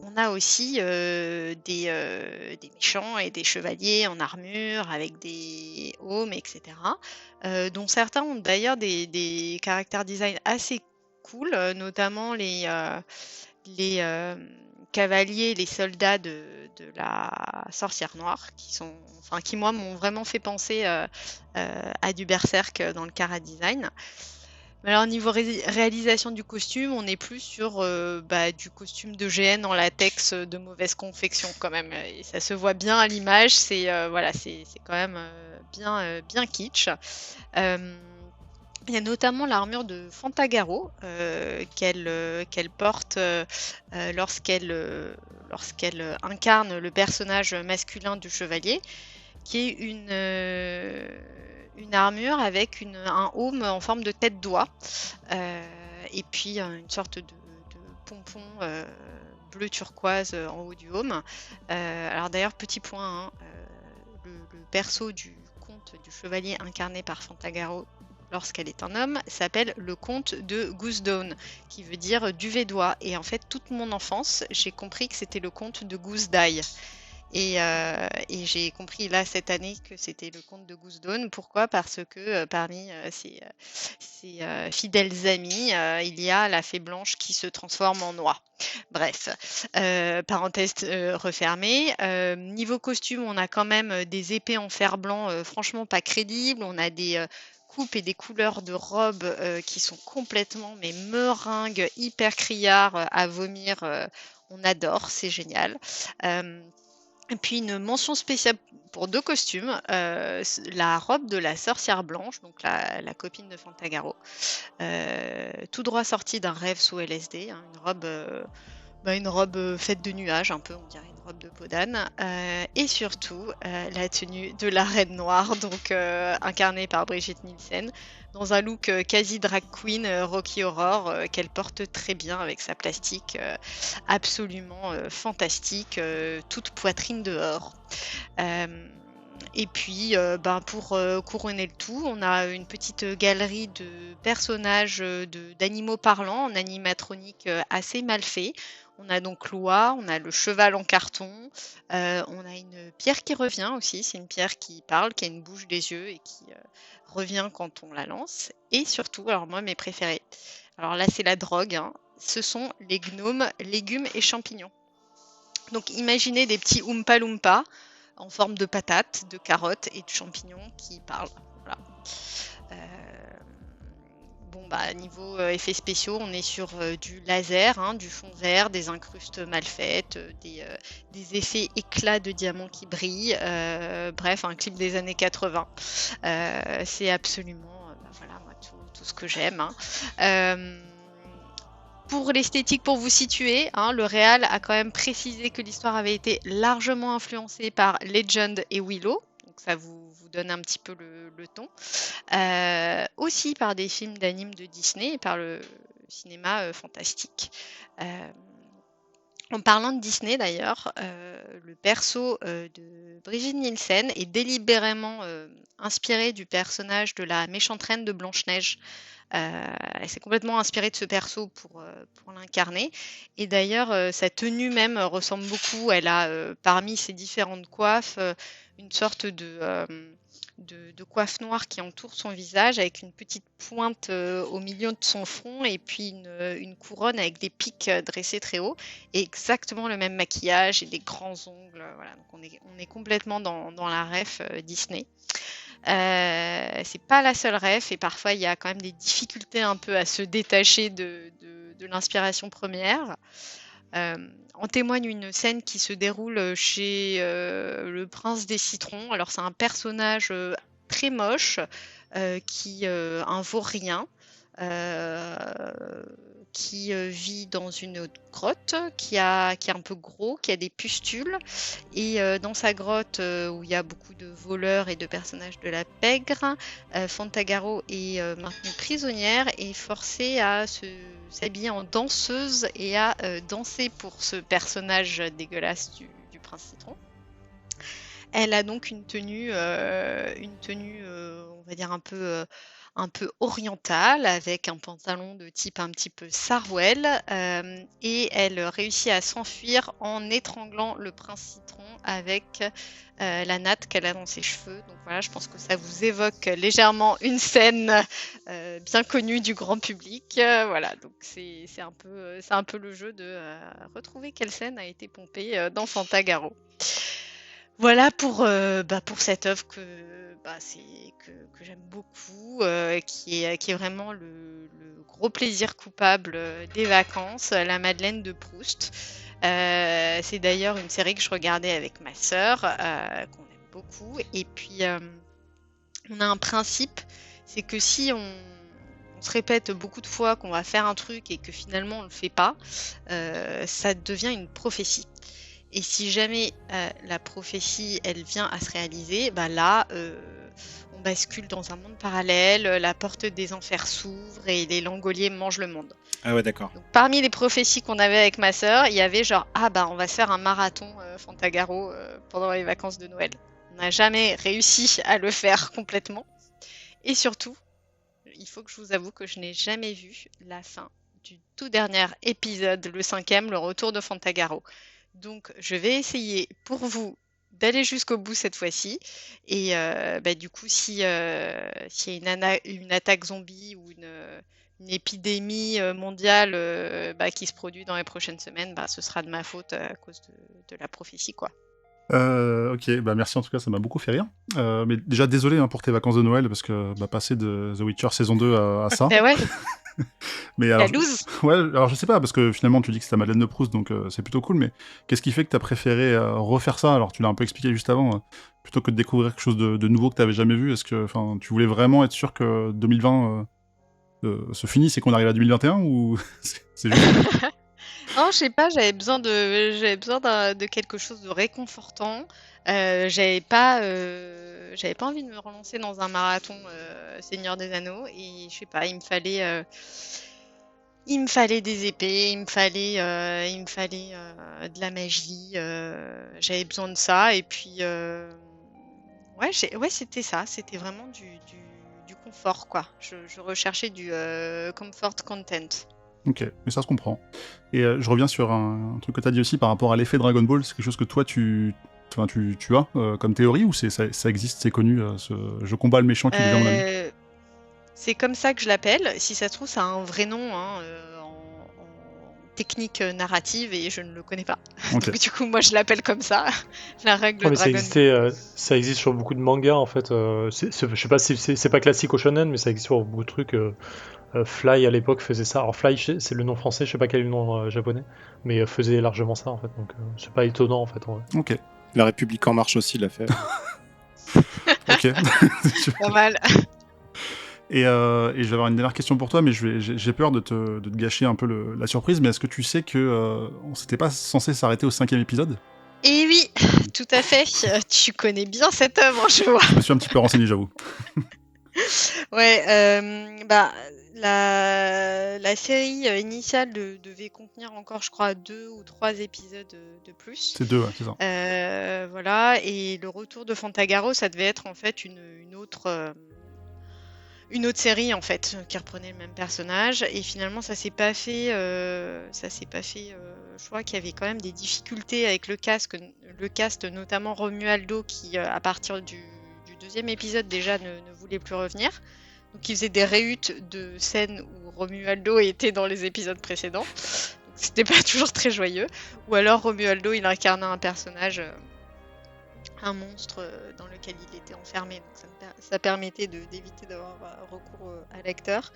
Speaker 4: On a aussi des méchants et des chevaliers en armure avec des aumes, etc. Dont certains ont d'ailleurs des caractères design assez cool, notamment les cavaliers, les soldats de la sorcière noire, qui moi m'ont vraiment fait penser à du berserk dans le chara design. Mais alors niveau réalisation du costume, on est plus sur du costume de GN en latex de mauvaise confection quand même. Et ça se voit bien à l'image, c'est quand même bien kitsch. Il y a notamment l'armure de Fantagaro qu'elle porte lorsqu'elle incarne le personnage masculin du chevalier, qui est une armure avec un aume en forme de tête d'oie et puis une sorte de pompon bleu turquoise en haut du aume. Alors d'ailleurs, petit point, le perso du comte du chevalier incarné par Fantagaro lorsqu'elle est un homme s'appelle le comte de Gousdown, qui veut dire duvet d'oie. Et en fait, toute mon enfance, j'ai compris que c'était le comte de Gousdaï. Et j'ai compris là cette année que c'était le comte de Gousdown. Pourquoi ? Parce que parmi ses fidèles amis, il y a la fée blanche qui se transforme en oie. Bref, parenthèse refermée. Niveau costume, on a quand même des épées en fer blanc franchement pas crédibles. On a des coupes et des couleurs de robes qui sont complètement meringues, hyper criards, à vomir. On adore, c'est génial. Et puis une mention spéciale pour 2 costumes, la robe de la sorcière blanche, donc la copine de Fantagaro, tout droit sortie d'un rêve sous LSD, hein, une robe faite de nuages, un peu, on dirait une robe de peau d'âne, et surtout la tenue de la Reine Noire, donc incarnée par Brigitte Nielsen, dans un look quasi drag queen Rocky Horror qu'elle porte très bien avec sa plastique absolument fantastique, toute poitrine dehors. Et puis, pour couronner le tout, on a une petite galerie de personnages d'animaux parlants en animatronique assez mal fait. On a donc l'oie, on a le cheval en carton, on a une pierre qui revient aussi, c'est une pierre qui parle, qui a une bouche, des yeux et qui revient quand on la lance. Et surtout, alors moi mes préférés, alors là c'est la drogue, hein, ce sont les gnomes, légumes et champignons. Donc imaginez des petits Oompa Loompa en forme de patates, de carottes et de champignons qui parlent. Voilà. Niveau effets spéciaux, on est sur du laser, hein, du fond vert, des incrustes mal faites, des effets éclats de diamants qui brillent. Bref, un clip des années 80. C'est absolument, moi, tout ce que j'aime. Pour l'esthétique, pour vous situer, le réal a quand même précisé que l'histoire avait été largement influencée par Legend et Willow. Donc ça vous donne un petit peu le ton. Aussi par des films d'anime de Disney et par le cinéma fantastique. En parlant de Disney d'ailleurs, le perso de Brigitte Nielsen est délibérément inspiré du personnage de la méchante reine de Blanche-Neige. Elle s'est complètement inspirée de ce perso pour l'incarner. Et d'ailleurs, sa tenue même ressemble beaucoup. Elle a parmi ses différentes coiffes une sorte de coiffe noire qui entoure son visage avec une petite pointe au milieu de son front et puis une couronne avec des pics dressés très haut et exactement le même maquillage et des grands ongles. Voilà. Donc on est complètement dans la ref Disney. C'est pas la seule ref et parfois il y a quand même des difficultés un peu à se détacher de l'inspiration première. En témoigne une scène qui se déroule chez le prince des citrons. Alors c'est un personnage très moche un vaurien qui vit dans une grotte, qui est un peu gros, qui a des pustules. Et dans sa grotte où il y a beaucoup de voleurs et de personnages de la pègre, Fantagaro est maintenue prisonnière et forcée à s'habiller en danseuse et à danser pour ce personnage dégueulasse du prince citron. Elle a donc une tenue, on va dire un peu orientale, avec un pantalon de type un petit peu sarouel, et elle réussit à s'enfuir en étranglant le prince citron avec la natte qu'elle a dans ses cheveux. Donc voilà, je pense que ça vous évoque légèrement une scène bien connue du grand public. Voilà, donc c'est un peu le jeu de retrouver quelle scène a été pompée dans Fantagaro. Voilà pour cette œuvre que j'aime beaucoup, qui est vraiment le gros plaisir coupable des vacances, la Madeleine de Proust. C'est d'ailleurs une série que je regardais avec ma sœur, qu'on aime beaucoup. Et puis, on a un principe, c'est que si on se répète beaucoup de fois qu'on va faire un truc et que finalement on ne le fait pas, ça devient une prophétie. Et si jamais la prophétie, elle vient à se réaliser, là, on bascule dans un monde parallèle, la porte des enfers s'ouvre et les langoliers mangent le monde.
Speaker 3: Ah ouais, d'accord.
Speaker 4: Donc, parmi les prophéties qu'on avait avec ma sœur, il y avait genre, on va se faire un marathon Fantagaro pendant les vacances de Noël. On n'a jamais réussi à le faire complètement. Et surtout, il faut que je vous avoue que je n'ai jamais vu la fin du tout dernier épisode, le 5e, le retour de Fantagaro. Donc, je vais essayer pour vous d'aller jusqu'au bout cette fois-ci. Et du coup, s'il y a une attaque zombie ou une épidémie mondiale qui se produit dans les prochaines semaines, ce sera de ma faute à cause de la prophétie, quoi.
Speaker 2: Ok, merci en tout cas, ça m'a beaucoup fait rire. Mais déjà, désolé pour tes vacances de Noël, parce que passer de The Witcher saison 2 à ça...
Speaker 4: ouais.
Speaker 2: Mais alors,
Speaker 4: la loose.
Speaker 2: Ouais, alors je sais pas, parce que finalement tu dis que c'est ta Madeleine de Proust, donc c'est plutôt cool, mais qu'est-ce qui fait que t'as préféré refaire ça? Alors tu l'as un peu expliqué juste avant, plutôt que de découvrir quelque chose de nouveau que t'avais jamais vu. Est-ce que tu voulais vraiment être sûr que 2020 se finisse et qu'on arrive à 2021, ou c'est juste...
Speaker 4: Non, je sais pas, j'avais besoin de quelque chose de réconfortant. J'avais pas envie de me relancer dans un marathon Seigneur des Anneaux, et je sais pas, il me fallait des épées, il me fallait de la magie, j'avais besoin de ça, et puis c'était ça, c'était vraiment du confort, quoi. Je recherchais du comfort content.
Speaker 2: Ok, mais ça se comprend. Et je reviens sur un truc que t'as dit aussi par rapport à l'effet Dragon Ball. C'est quelque chose que toi tu as comme théorie, ou ça existe, c'est connu, je combats le méchant qui devient mon ami?
Speaker 4: C'est comme ça que je l'appelle. Si ça se trouve, ça a un vrai nom en technique narrative et je ne le connais pas.
Speaker 2: Okay.
Speaker 4: Donc du coup, moi, je l'appelle comme ça. La règle
Speaker 5: mais
Speaker 4: Dragon.
Speaker 5: Ça existe sur beaucoup de mangas en fait. Je sais pas si c'est pas classique au shonen, mais ça existe sur beaucoup de trucs. Fly à l'époque faisait ça. Alors Fly, c'est le nom français, je sais pas quel est le nom japonais, mais faisait largement ça en fait. Donc c'est pas étonnant en fait. En vrai.
Speaker 2: Ok.
Speaker 3: La République en marche aussi l'a fait.
Speaker 2: Ok.
Speaker 4: Pas mal.
Speaker 2: Et je vais avoir une dernière question pour toi, mais j'ai peur de te gâcher un peu la surprise, mais est-ce que tu sais que on s'était pas censé s'arrêter au 5e épisode?
Speaker 4: Et oui, tout à fait. Tu connais bien cette œuvre, je vois.
Speaker 2: Je me suis un petit peu renseigné, j'avoue.
Speaker 4: Ouais, la série initiale devait contenir encore, je crois, 2 ou 3 épisodes de plus.
Speaker 2: C'est 2, ouais, c'est ça.
Speaker 4: Voilà, et le retour de Fantagaro, ça devait être en fait une autre série en fait qui reprenait le même personnage, et finalement ça s'est pas fait. Je crois qu'il y avait quand même des difficultés avec le cast, notamment Romualdo qui à partir du 2e épisode déjà ne voulait plus revenir. Donc il faisait des réhutes de scènes où Romualdo était dans les épisodes précédents. Donc, c'était pas toujours très joyeux. Ou alors Romualdo il incarnait un personnage, un monstre dans lequel il était enfermé. Donc ça permettait d'éviter d'avoir recours à l'acteur.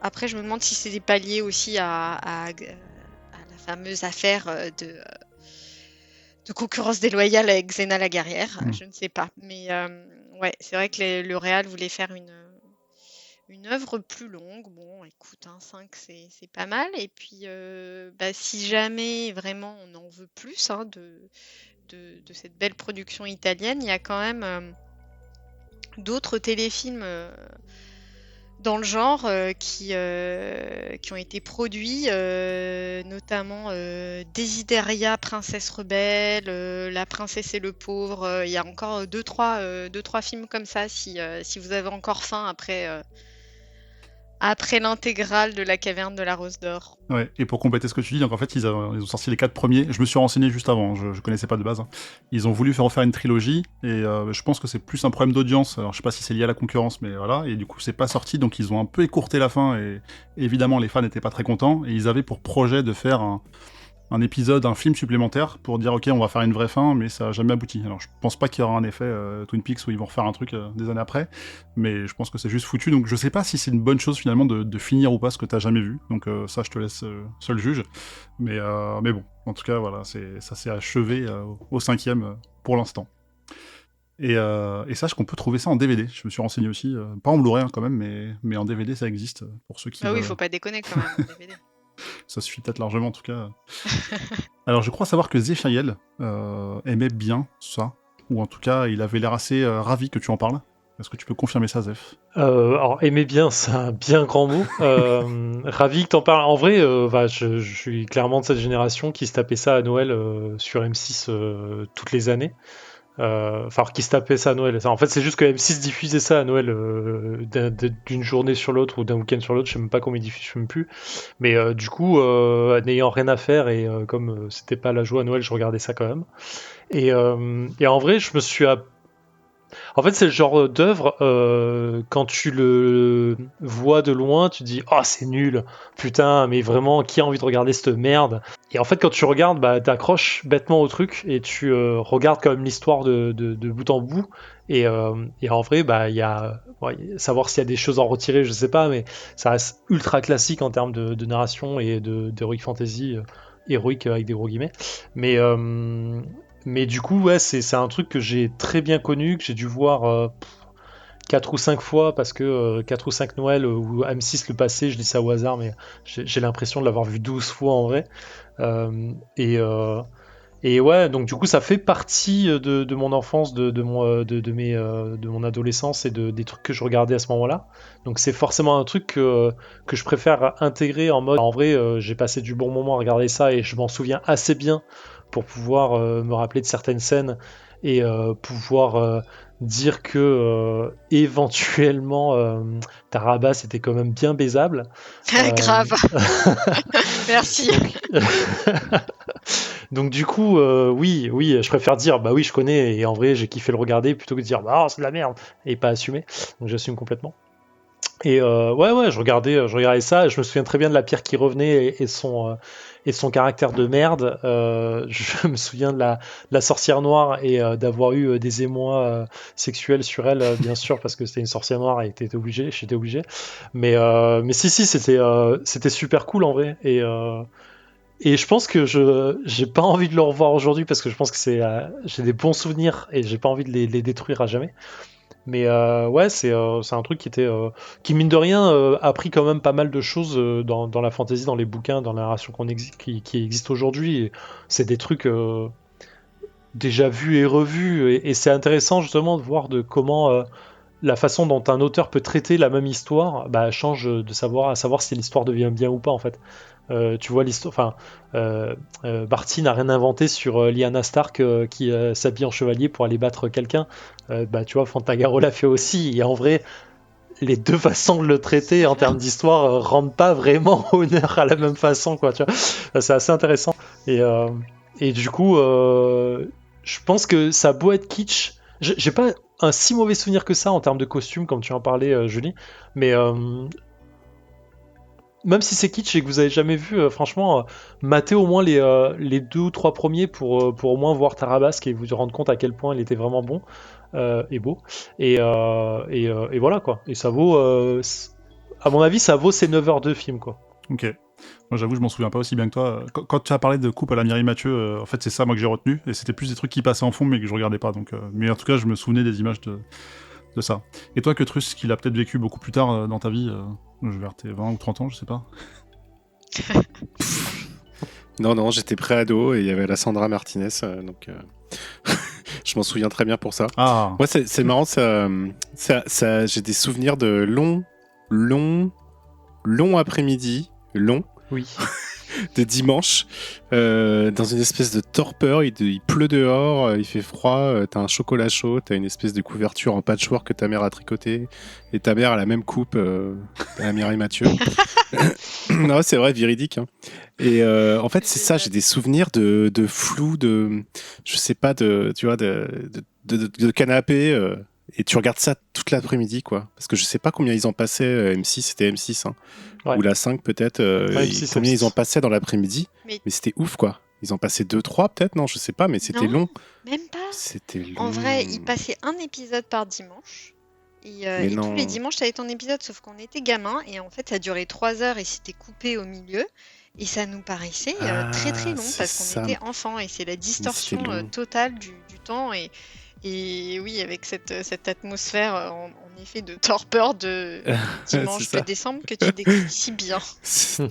Speaker 4: Après je me demande si c'était pas lié aussi à la fameuse affaire de concurrence déloyale avec Xena la guerrière. Je ne sais pas. Mais ouais, c'est vrai que le Réal voulait faire une œuvre plus longue. Bon, écoute, 5 c'est pas mal. Et puis, si jamais vraiment on en veut plus de cette belle production italienne, il y a quand même d'autres téléfilms dans le genre qui ont été produits, notamment Desideria, Princesse Rebelle, La Princesse et le Pauvre. Il y a encore 2-3 films comme ça si vous avez encore faim après l'intégrale de La Caverne de la Rose d'Or.
Speaker 2: Ouais, et pour compléter ce que tu dis, donc en fait, ils ont sorti les 4 premiers. Je me suis renseigné juste avant, je connaissais pas de base. Ils ont voulu refaire une trilogie, et je pense que c'est plus un problème d'audience. Alors, je sais pas si c'est lié à la concurrence, mais voilà. Et du coup, c'est pas sorti, donc ils ont un peu écourté la fin, et évidemment, les fans n'étaient pas très contents. Et ils avaient pour projet de faire un film supplémentaire pour dire ok, on va faire une vraie fin, mais ça n'a jamais abouti. Alors je pense pas qu'il y aura un effet Twin Peaks où ils vont refaire un truc des années après, mais je pense que c'est juste foutu. Donc je sais pas si c'est une bonne chose finalement de finir ou pas ce que t'as jamais vu. Donc ça, je te laisse seul juge. Mais bon, en tout cas voilà, ça s'est achevé au 5e pour l'instant. Et sache qu'on peut trouver ça en DVD. Je me suis renseigné aussi, pas en Blu-ray quand même, mais en DVD ça existe pour ceux qui.
Speaker 4: Ah oui, faut pas déconner quand même. En DVD.
Speaker 2: Ça suffit peut-être largement en tout cas. Alors je crois savoir que Zéphiriel aimait bien ça, ou en tout cas il avait l'air assez ravi que tu en parles. Est-ce que tu peux confirmer ça, Zeph?
Speaker 5: Alors, aimer bien, c'est un bien grand mot. Ravi que t'en parles. En vrai, je suis clairement de cette génération qui se tapait ça à Noël sur M6 toutes les années. Enfin, qui se tapait ça à Noël. En fait, c'est juste que M6 diffusait ça à Noël d'une journée sur l'autre ou d'un week-end sur l'autre. Je sais même pas combien ils diffusent, je sais même plus. Mais du coup, n'ayant rien à faire et comme c'était pas la joie à Noël, je regardais ça quand même. Et en vrai, je me suis en fait, c'est le genre d'œuvre, quand tu le vois de loin, tu dis « Oh, c'est nul, putain, mais vraiment, qui a envie de regarder cette merde ?» Et en fait, quand tu regardes, t'accroches bêtement au truc et tu regardes quand même l'histoire de bout en bout. Et en vrai, il y a... savoir s'il y a des choses à en retirer, je sais pas, mais ça reste ultra classique en termes de narration et d'heroic fantasy, héroïque avec des gros guillemets. Mais du coup, ouais, c'est un truc que j'ai très bien connu, que j'ai dû voir 4 ou 5 fois, parce que 4 ou 5 Noël où M6 le passait, je dis ça au hasard, mais j'ai l'impression de l'avoir vu 12 fois en vrai. Et ouais, donc du coup, ça fait partie de mon enfance, de mon adolescence et des trucs que je regardais à ce moment-là. Donc c'est forcément un truc que je préfère intégrer en mode... En vrai, j'ai passé du bon moment à regarder ça et je m'en souviens assez bien pour pouvoir me rappeler de certaines scènes et pouvoir dire que éventuellement Tarabas était quand même bien baisable.
Speaker 4: Grave. Merci.
Speaker 5: Donc du coup, oui, je préfère dire bah oui, je connais et en vrai j'ai kiffé le regarder plutôt que de dire bah c'est de la merde et pas assumer. Donc j'assume complètement. Et ouais, je regardais ça. Je me souviens très bien de la pierre qui revenait et son caractère de merde. Je me souviens de la sorcière noire et d'avoir eu des émois sexuels sur elle, bien sûr, parce que c'était une sorcière noire et j'étais obligé. Mais si, c'était super cool en vrai. Et je pense que j'ai pas envie de le revoir aujourd'hui parce que je pense que j'ai des bons souvenirs et j'ai pas envie de les détruire à jamais. Mais ouais, c'est un truc qui mine de rien a pris quand même pas mal de choses dans la fantasy, dans les bouquins, dans la narration qui existe aujourd'hui. Et c'est des trucs déjà vus et revus, et c'est intéressant justement de voir de comment la façon dont un auteur peut traiter la même histoire change à savoir si l'histoire devient bien ou pas en fait. Tu vois l'histoire, enfin, Barty n'a rien inventé sur Lyanna Stark qui s'habille en chevalier pour aller battre quelqu'un. Tu vois, Fantagaro l'a fait aussi. Et en vrai, les deux façons de le traiter en termes d'histoire rendent pas vraiment honneur à la même façon, quoi. Tu vois, c'est assez intéressant. Et du coup, je pense que ça a beau être kitsch, j'ai pas un si mauvais souvenir que ça en termes de costumes, comme tu en parlais, Julie. Mais même si c'est kitsch et que vous avez jamais vu, franchement, matez au moins les 2 ou 3 premiers pour au moins voir Tarabasque et vous rendre compte à quel point il était vraiment bon et beau. Et voilà quoi. Et ça vaut, à mon avis, ça vaut ses 9 heures de film quoi.
Speaker 2: Ok. Moi, j'avoue, je m'en souviens pas aussi bien que toi. Quand tu as parlé de coupe à la Mireille Mathieu, en fait, c'est ça, moi, que j'ai retenu. Et c'était plus des trucs qui passaient en fond, mais que je regardais pas. Donc, mais en tout cas, je me souvenais des images de ça. Et toi, Cutrus, qui l'a peut-être vécu beaucoup plus tard dans ta vie, vers tes 20 ou 30 ans, je sais pas.
Speaker 3: Non, j'étais pré-ado et il y avait la Sandra Martinez, donc je m'en souviens très bien pour ça.
Speaker 2: Ah,
Speaker 3: Moi, c'est marrant, j'ai des souvenirs de longs après-midi,
Speaker 5: Oui.
Speaker 3: de dimanche, dans une espèce de torpeur. Il pleut dehors, il fait froid, t'as un chocolat chaud, t'as une espèce de couverture en patchwork que ta mère a tricoté, et ta mère a la même coupe à la Mireille Mathieu. Non, c'est vrai, véridique. Hein. Et en fait, c'est ça, j'ai des souvenirs de flou, je sais pas, tu vois, de canapé. Et tu regardes ça toute l'après-midi, quoi. Parce que je sais pas combien ils en passaient. M6, c'était M6, hein.
Speaker 5: Ouais.
Speaker 3: Ou la 5 peut-être.
Speaker 5: M6,
Speaker 3: combien
Speaker 5: M6.
Speaker 3: ils en passaient dans l'après-midi.
Speaker 4: Mais-
Speaker 3: Mais c'était ouf, quoi. Ils en passaient 2-3 peut-être, non, je sais pas, mais c'était
Speaker 4: Non.
Speaker 3: long.
Speaker 4: Même pas.
Speaker 3: C'était long.
Speaker 4: En vrai, il passait un épisode par dimanche. Et
Speaker 3: Mais
Speaker 4: tous
Speaker 3: non.
Speaker 4: les dimanches, t'avais ton épisode, sauf qu'on était gamin. Et en fait, ça durait 3 heures et c'était coupé au milieu. Et ça nous paraissait très très long
Speaker 3: c'est
Speaker 4: parce qu'on
Speaker 3: ça.
Speaker 4: était enfants. Et c'est la distorsion
Speaker 3: long.
Speaker 4: totale du temps. Et oui, avec cette atmosphère en effet de torpeur de dimanche
Speaker 3: C'est ça.
Speaker 4: de décembre que tu décris si bien.
Speaker 3: C'est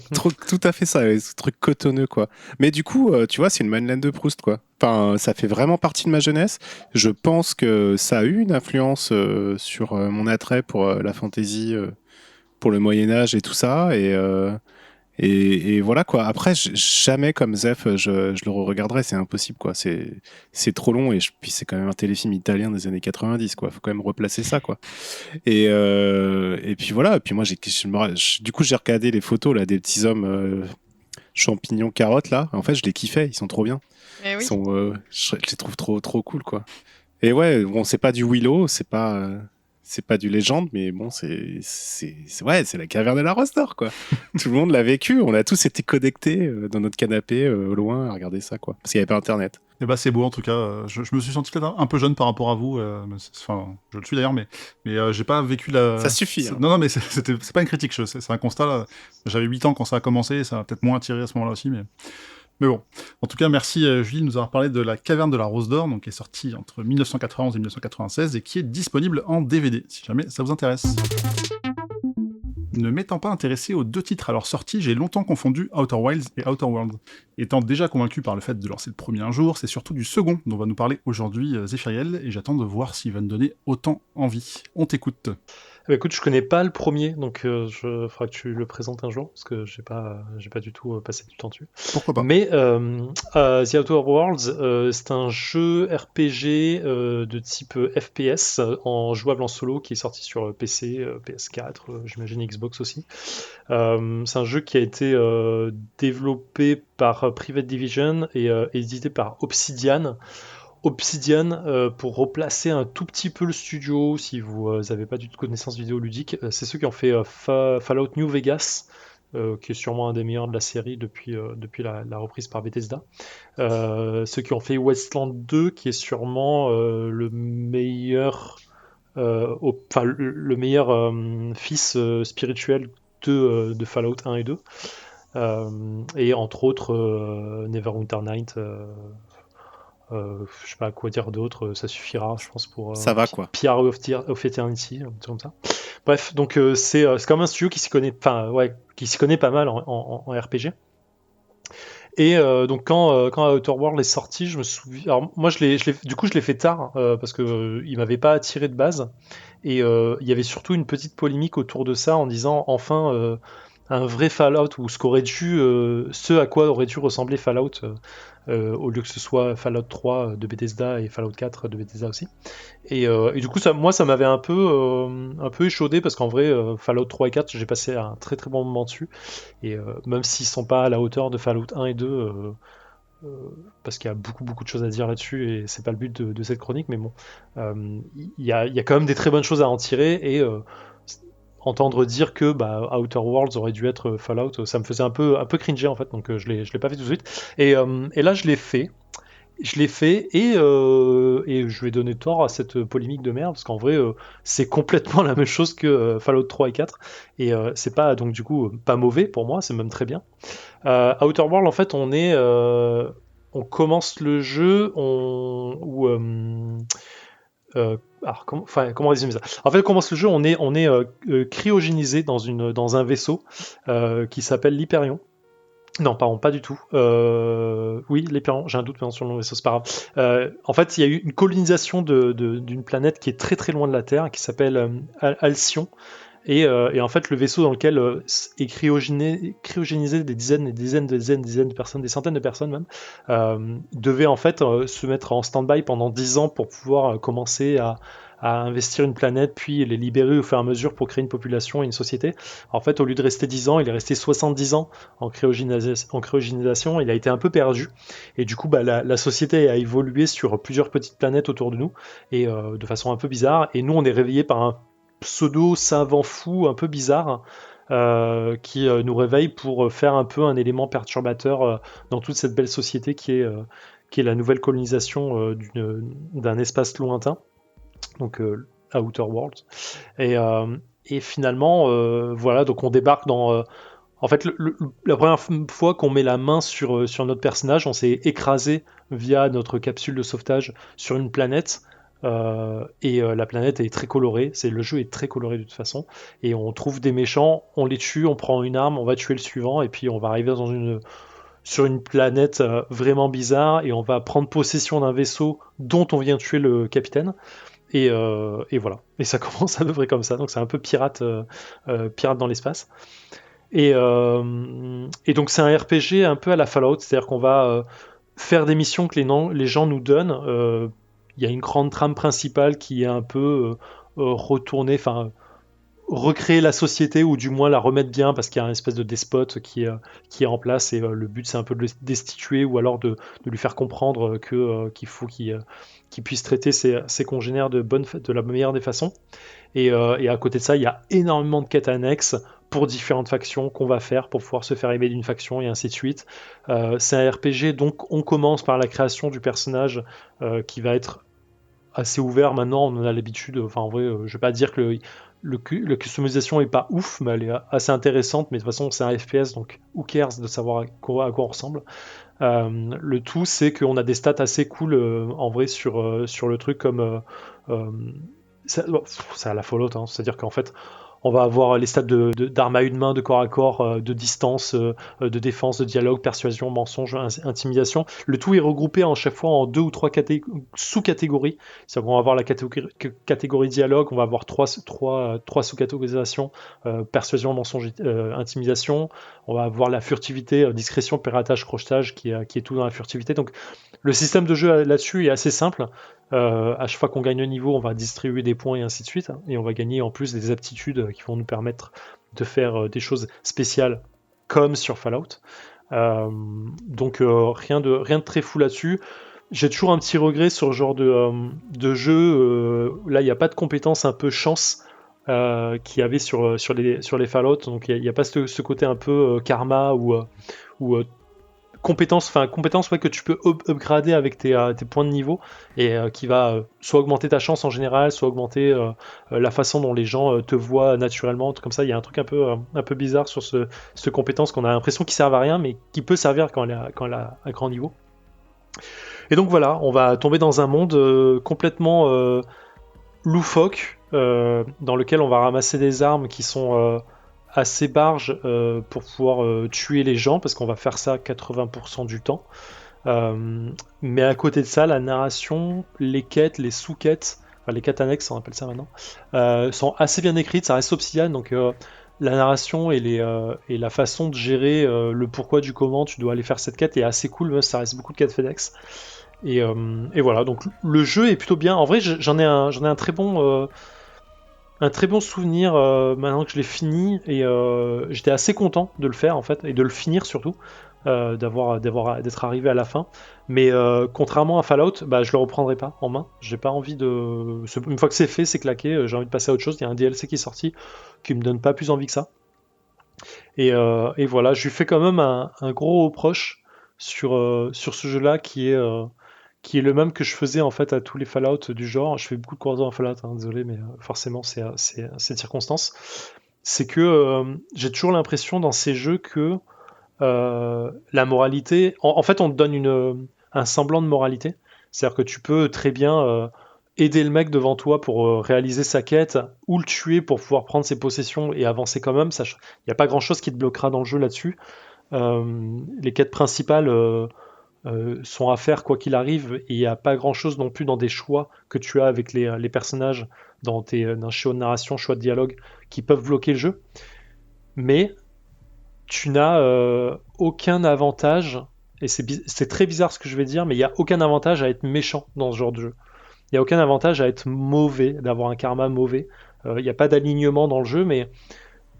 Speaker 3: tout à fait ça, ce truc cotonneux, quoi. Mais du coup, tu vois, c'est une Madeleine de Proust, quoi. Enfin, ça fait vraiment partie de ma jeunesse. Je pense que ça a eu une influence sur mon attrait pour la fantaisie, pour le Moyen-Âge et tout ça. Et voilà, quoi. Après, jamais comme Zef, je le regarderai, c'est impossible, quoi. C'est trop long, puis c'est quand même un téléfilm italien des années 90, quoi. Faut quand même replacer ça, quoi. Et puis voilà, et puis moi, du coup, j'ai regardé les photos là, des petits hommes champignons, carottes, là. En fait, je les kiffais, ils sont trop bien.
Speaker 4: Mais oui.
Speaker 3: Je les trouve trop cool, quoi. Et ouais, bon, c'est pas du Willow, c'est pas du Légende, mais bon, c'est la caverne de la Rostor, quoi. Tout le monde l'a vécu, on a tous été connectés dans notre canapé au loin à regarder ça, quoi. Parce qu'il n'y avait pas Internet.
Speaker 2: et bah c'est beau en tout cas. Je me suis senti peut-être un peu jeune par rapport à vous. Enfin, je le suis d'ailleurs, mais j'ai pas vécu la.
Speaker 3: Ça suffit. Hein.
Speaker 2: Non, mais c'est pas une critique, c'est un constat. Là. J'avais 8 ans quand ça a commencé, et ça m'a peut-être moins attiré à ce moment-là aussi, mais bon. En tout cas, merci Julie de nous avoir parlé de la caverne de la Rose d'Or, donc qui est sortie entre 1991 et 1996 et qui est disponible en DVD, si jamais ça vous intéresse. Ne m'étant pas intéressé aux 2 titres à leur sortie, j'ai longtemps confondu Outer Wilds et Outer Worlds. Étant déjà convaincu par le fait de lancer le premier un jour, c'est surtout du second dont va nous parler aujourd'hui Zéphiriel, et j'attends de voir s'il va nous donner autant envie. On t'écoute.
Speaker 5: Écoute, je connais pas le premier, donc je ferai que tu le présentes un jour, parce que j'ai pas du tout passé du temps dessus.
Speaker 2: Pourquoi pas.
Speaker 5: Mais The Outer Worlds, c'est un jeu RPG de type FPS jouable en solo qui est sorti sur PC, PS4, j'imagine Xbox aussi. C'est un jeu qui a été développé par Private Division et édité par Obsidian. Pour replacer un tout petit peu le studio, si vous n'avez pas du tout de connaissances vidéoludiques, c'est ceux qui ont fait Fallout New Vegas, qui est sûrement un des meilleurs de la série depuis la reprise par Bethesda. Ceux qui ont fait Wasteland 2, qui est sûrement le meilleur, le meilleur fils spirituel de Fallout 1 et 2. Et entre autres Neverwinter Night. Je sais pas quoi dire d'autre, ça suffira, je pense, pour
Speaker 3: Ça va, quoi.
Speaker 5: PR of Eternity, un truc comme ça. Bref, donc c'est comme un studio qui s'y connaît, qui s'y connaît pas mal en RPG. Et donc quand Outer World est sorti, je me souviens. Alors moi, du coup, je l'ai fait tard parce que il m'avait pas attiré de base. Et il y avait surtout une petite polémique autour de ça en disant enfin un vrai Fallout ou ce à quoi aurait dû ressembler Fallout au lieu que ce soit Fallout 3 de Bethesda et Fallout 4 de Bethesda aussi. Et du coup, ça m'avait un peu échaudé parce qu'en vrai, Fallout 3 et 4, j'ai passé un très très bon moment dessus. Et même s'ils sont pas à la hauteur de Fallout 1 et 2, parce qu'il y a beaucoup beaucoup de choses à dire là-dessus et c'est pas le but de cette chronique, mais bon, il y a quand même des très bonnes choses à en tirer et entendre dire que Outer Worlds aurait dû être Fallout, ça me faisait un peu cringer en fait, donc je l'ai pas fait tout de suite. Et là, je l'ai fait. Et je vais donner tort à cette polémique de merde parce qu'en vrai c'est complètement la même chose que Fallout 3 et 4 et c'est pas donc du coup pas mauvais pour moi, c'est même très bien. Outer World, en fait, on commence le jeu alors, comment résumer ça? En fait, on commence le jeu, on est cryogénisé dans un vaisseau qui s'appelle l'Hyperion. Non, pardon, pas du tout. Oui, l'Hyperion, j'ai un doute maintenant sur le nom, vaisseau, c'est pas grave. En fait, il y a eu une colonisation d'une planète qui est très très loin de la Terre, qui s'appelle Alcyon. Et en fait, le vaisseau dans lequel est cryogénisé des dizaines et des dizaines de personnes, des centaines de personnes même, devait en fait se mettre en stand-by pendant 10 ans pour pouvoir commencer à investir une planète, puis les libérer au fur et à mesure pour créer une population et une société. En fait, au lieu de rester 10 ans, il est resté 70 ans en cryogénisation. Il a été un peu perdu. Et du coup, la société a évolué sur plusieurs petites planètes autour de nous, et de façon un peu bizarre. Et nous, on est réveillés par un pseudo savant fou un peu bizarre qui nous réveille pour faire un peu un élément perturbateur dans toute cette belle société qui est la nouvelle colonisation d'un espace lointain, donc Outer Worlds. Et finalement, voilà, donc on débarque dans... en fait, la première fois qu'on met la main sur notre personnage, on s'est écrasé via notre capsule de sauvetage sur une planète. La planète est très colorée, le jeu est très coloré de toute façon, et on trouve des méchants, on les tue, on prend une arme, on va tuer le suivant, et puis on va arriver sur une planète vraiment bizarre, et on va prendre possession d'un vaisseau dont on vient tuer le capitaine, et voilà. Et ça commence à peu près comme ça, donc c'est un peu pirate dans l'espace. Et donc c'est un RPG un peu à la Fallout, c'est-à-dire qu'on va faire des missions que les gens nous donnent. Il y a une grande trame principale qui est un peu retournée, enfin recréer la société ou du moins la remettre bien parce qu'il y a un espèce de despote qui est en place et le but c'est un peu de le destituer ou alors de lui faire comprendre qu'il faut qu'il puisse traiter ses congénères de la meilleure des façons. Et à côté de ça, il y a énormément de quêtes annexes pour différentes factions qu'on va faire pour pouvoir se faire aimer d'une faction et ainsi de suite. C'est un RPG, donc on commence par la création du personnage qui va être assez ouvert maintenant, on en a l'habitude. Enfin, en vrai, je vais pas dire que la customisation est pas ouf, mais elle est assez intéressante. Mais de toute façon, c'est un FPS, donc who cares de savoir à quoi on ressemble. Le tout, c'est qu'on a des stats assez cool en vrai sur le truc, comme c'est à la Fallout, hein. C'est-à-dire qu'en fait, on va avoir les stats d'armes à une main, de corps à corps, de distance, de défense, de dialogue, persuasion, mensonge, intimidation. Le tout est regroupé en chaque fois en 2 ou 3 sous-catégories. C'est-à-dire qu'on va avoir la catégorie dialogue, on va avoir trois sous-catégorisations, persuasion, mensonge, intimidation. On va avoir la furtivité, discrétion, piratage, crochetage, qui est tout dans la furtivité. Donc le système de jeu là-dessus est assez simple. À chaque fois qu'on gagne un niveau, on va distribuer des points et ainsi de suite, hein, et on va gagner en plus des aptitudes qui vont nous permettre de faire des choses spéciales comme sur Fallout. Donc rien de très fou là-dessus. J'ai toujours un petit regret sur le genre de jeu. Là, il n'y a pas de compétences un peu chance qu'il y avait sur les Fallout. Donc il n'y a pas ce côté un peu karma ou compétences que tu peux upgrader avec tes points de niveau et qui va soit augmenter ta chance en général, soit augmenter la façon dont les gens te voient naturellement, comme ça. Il y a un truc un peu bizarre sur ce compétence qu'on a l'impression qui servent à rien mais qui peut servir quand elle a un grand niveau. Et donc voilà, on va tomber dans un monde complètement loufoque, dans lequel on va ramasser des armes qui sont assez barges pour pouvoir tuer les gens, parce qu'on va faire ça 80% du temps. Mais à côté de ça, la narration, les quêtes, les sous-quêtes, enfin les quêtes annexes, on appelle ça maintenant, sont assez bien écrites, ça reste Obsidian, donc la narration et la façon de gérer le pourquoi du comment tu dois aller faire cette quête est assez cool, même si ça reste beaucoup de quêtes FedEx. Et voilà, donc le jeu est plutôt bien. En vrai, j'en ai un très bon souvenir maintenant que je l'ai fini, et j'étais assez content de le faire en fait, et de le finir surtout, d'être arrivé à la fin. Mais contrairement à Fallout, bah, je le reprendrai pas en main. J'ai pas envie de. Une fois que c'est fait, c'est claqué, j'ai envie de passer à autre chose. Il y a un DLC qui est sorti qui me donne pas plus envie que ça. Et voilà, je lui fais quand même un gros reproche sur ce jeu-là qui est le même que je faisais en fait à tous les Fallout du genre. Je fais beaucoup de croiseurs en Fallout, hein, désolé, mais forcément c'est une circonstance. C'est que j'ai toujours l'impression dans ces jeux que la moralité, en fait on te donne un semblant de moralité. C'est-à-dire que tu peux très bien aider le mec devant toi pour réaliser sa quête, ou le tuer pour pouvoir prendre ses possessions et avancer quand même. Il n'y a pas grand-chose qui te bloquera dans le jeu là-dessus. Les quêtes principales sont à faire quoi qu'il arrive, et il n'y a pas grand chose non plus dans des choix que tu as avec les personnages dans un choix de narration, choix de dialogue qui peuvent bloquer le jeu. Mais tu n'as aucun avantage, et c'est très bizarre ce que je vais dire, mais il n'y a aucun avantage à être méchant dans ce genre de jeu. Il n'y a aucun avantage à être mauvais, d'avoir un karma mauvais. Il n'y a pas d'alignement dans le jeu, mais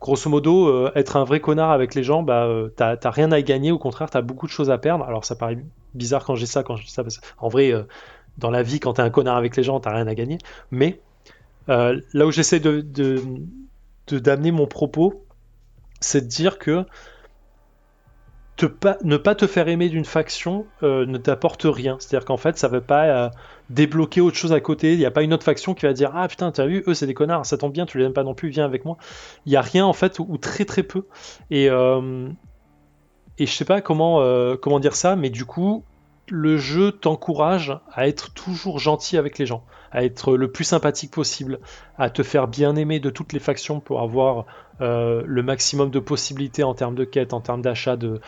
Speaker 5: grosso modo, être un vrai connard avec les gens, bah, t'as rien à y gagner, au contraire, t'as beaucoup de choses à perdre. Alors ça paraît bizarre quand je dis ça, parce qu'en vrai, dans la vie, quand t'es un connard avec les gens, t'as rien à gagner. Mais là où j'essaie d'amener mon propos, c'est de dire que ne pas te faire aimer d'une faction ne t'apporte rien. C'est-à-dire qu'en fait, ça ne veut pas débloquer autre chose à côté. Il n'y a pas une autre faction qui va dire « Ah putain, t'as vu, eux c'est des connards, ça tombe bien, tu les aimes pas non plus, viens avec moi. » Il n'y a rien en fait, ou très très peu. Et je sais pas comment dire ça, mais du coup, le jeu t'encourage à être toujours gentil avec les gens, à être le plus sympathique possible, à te faire bien aimer de toutes les factions pour avoir le maximum de possibilités en termes de quêtes, en termes d'achat de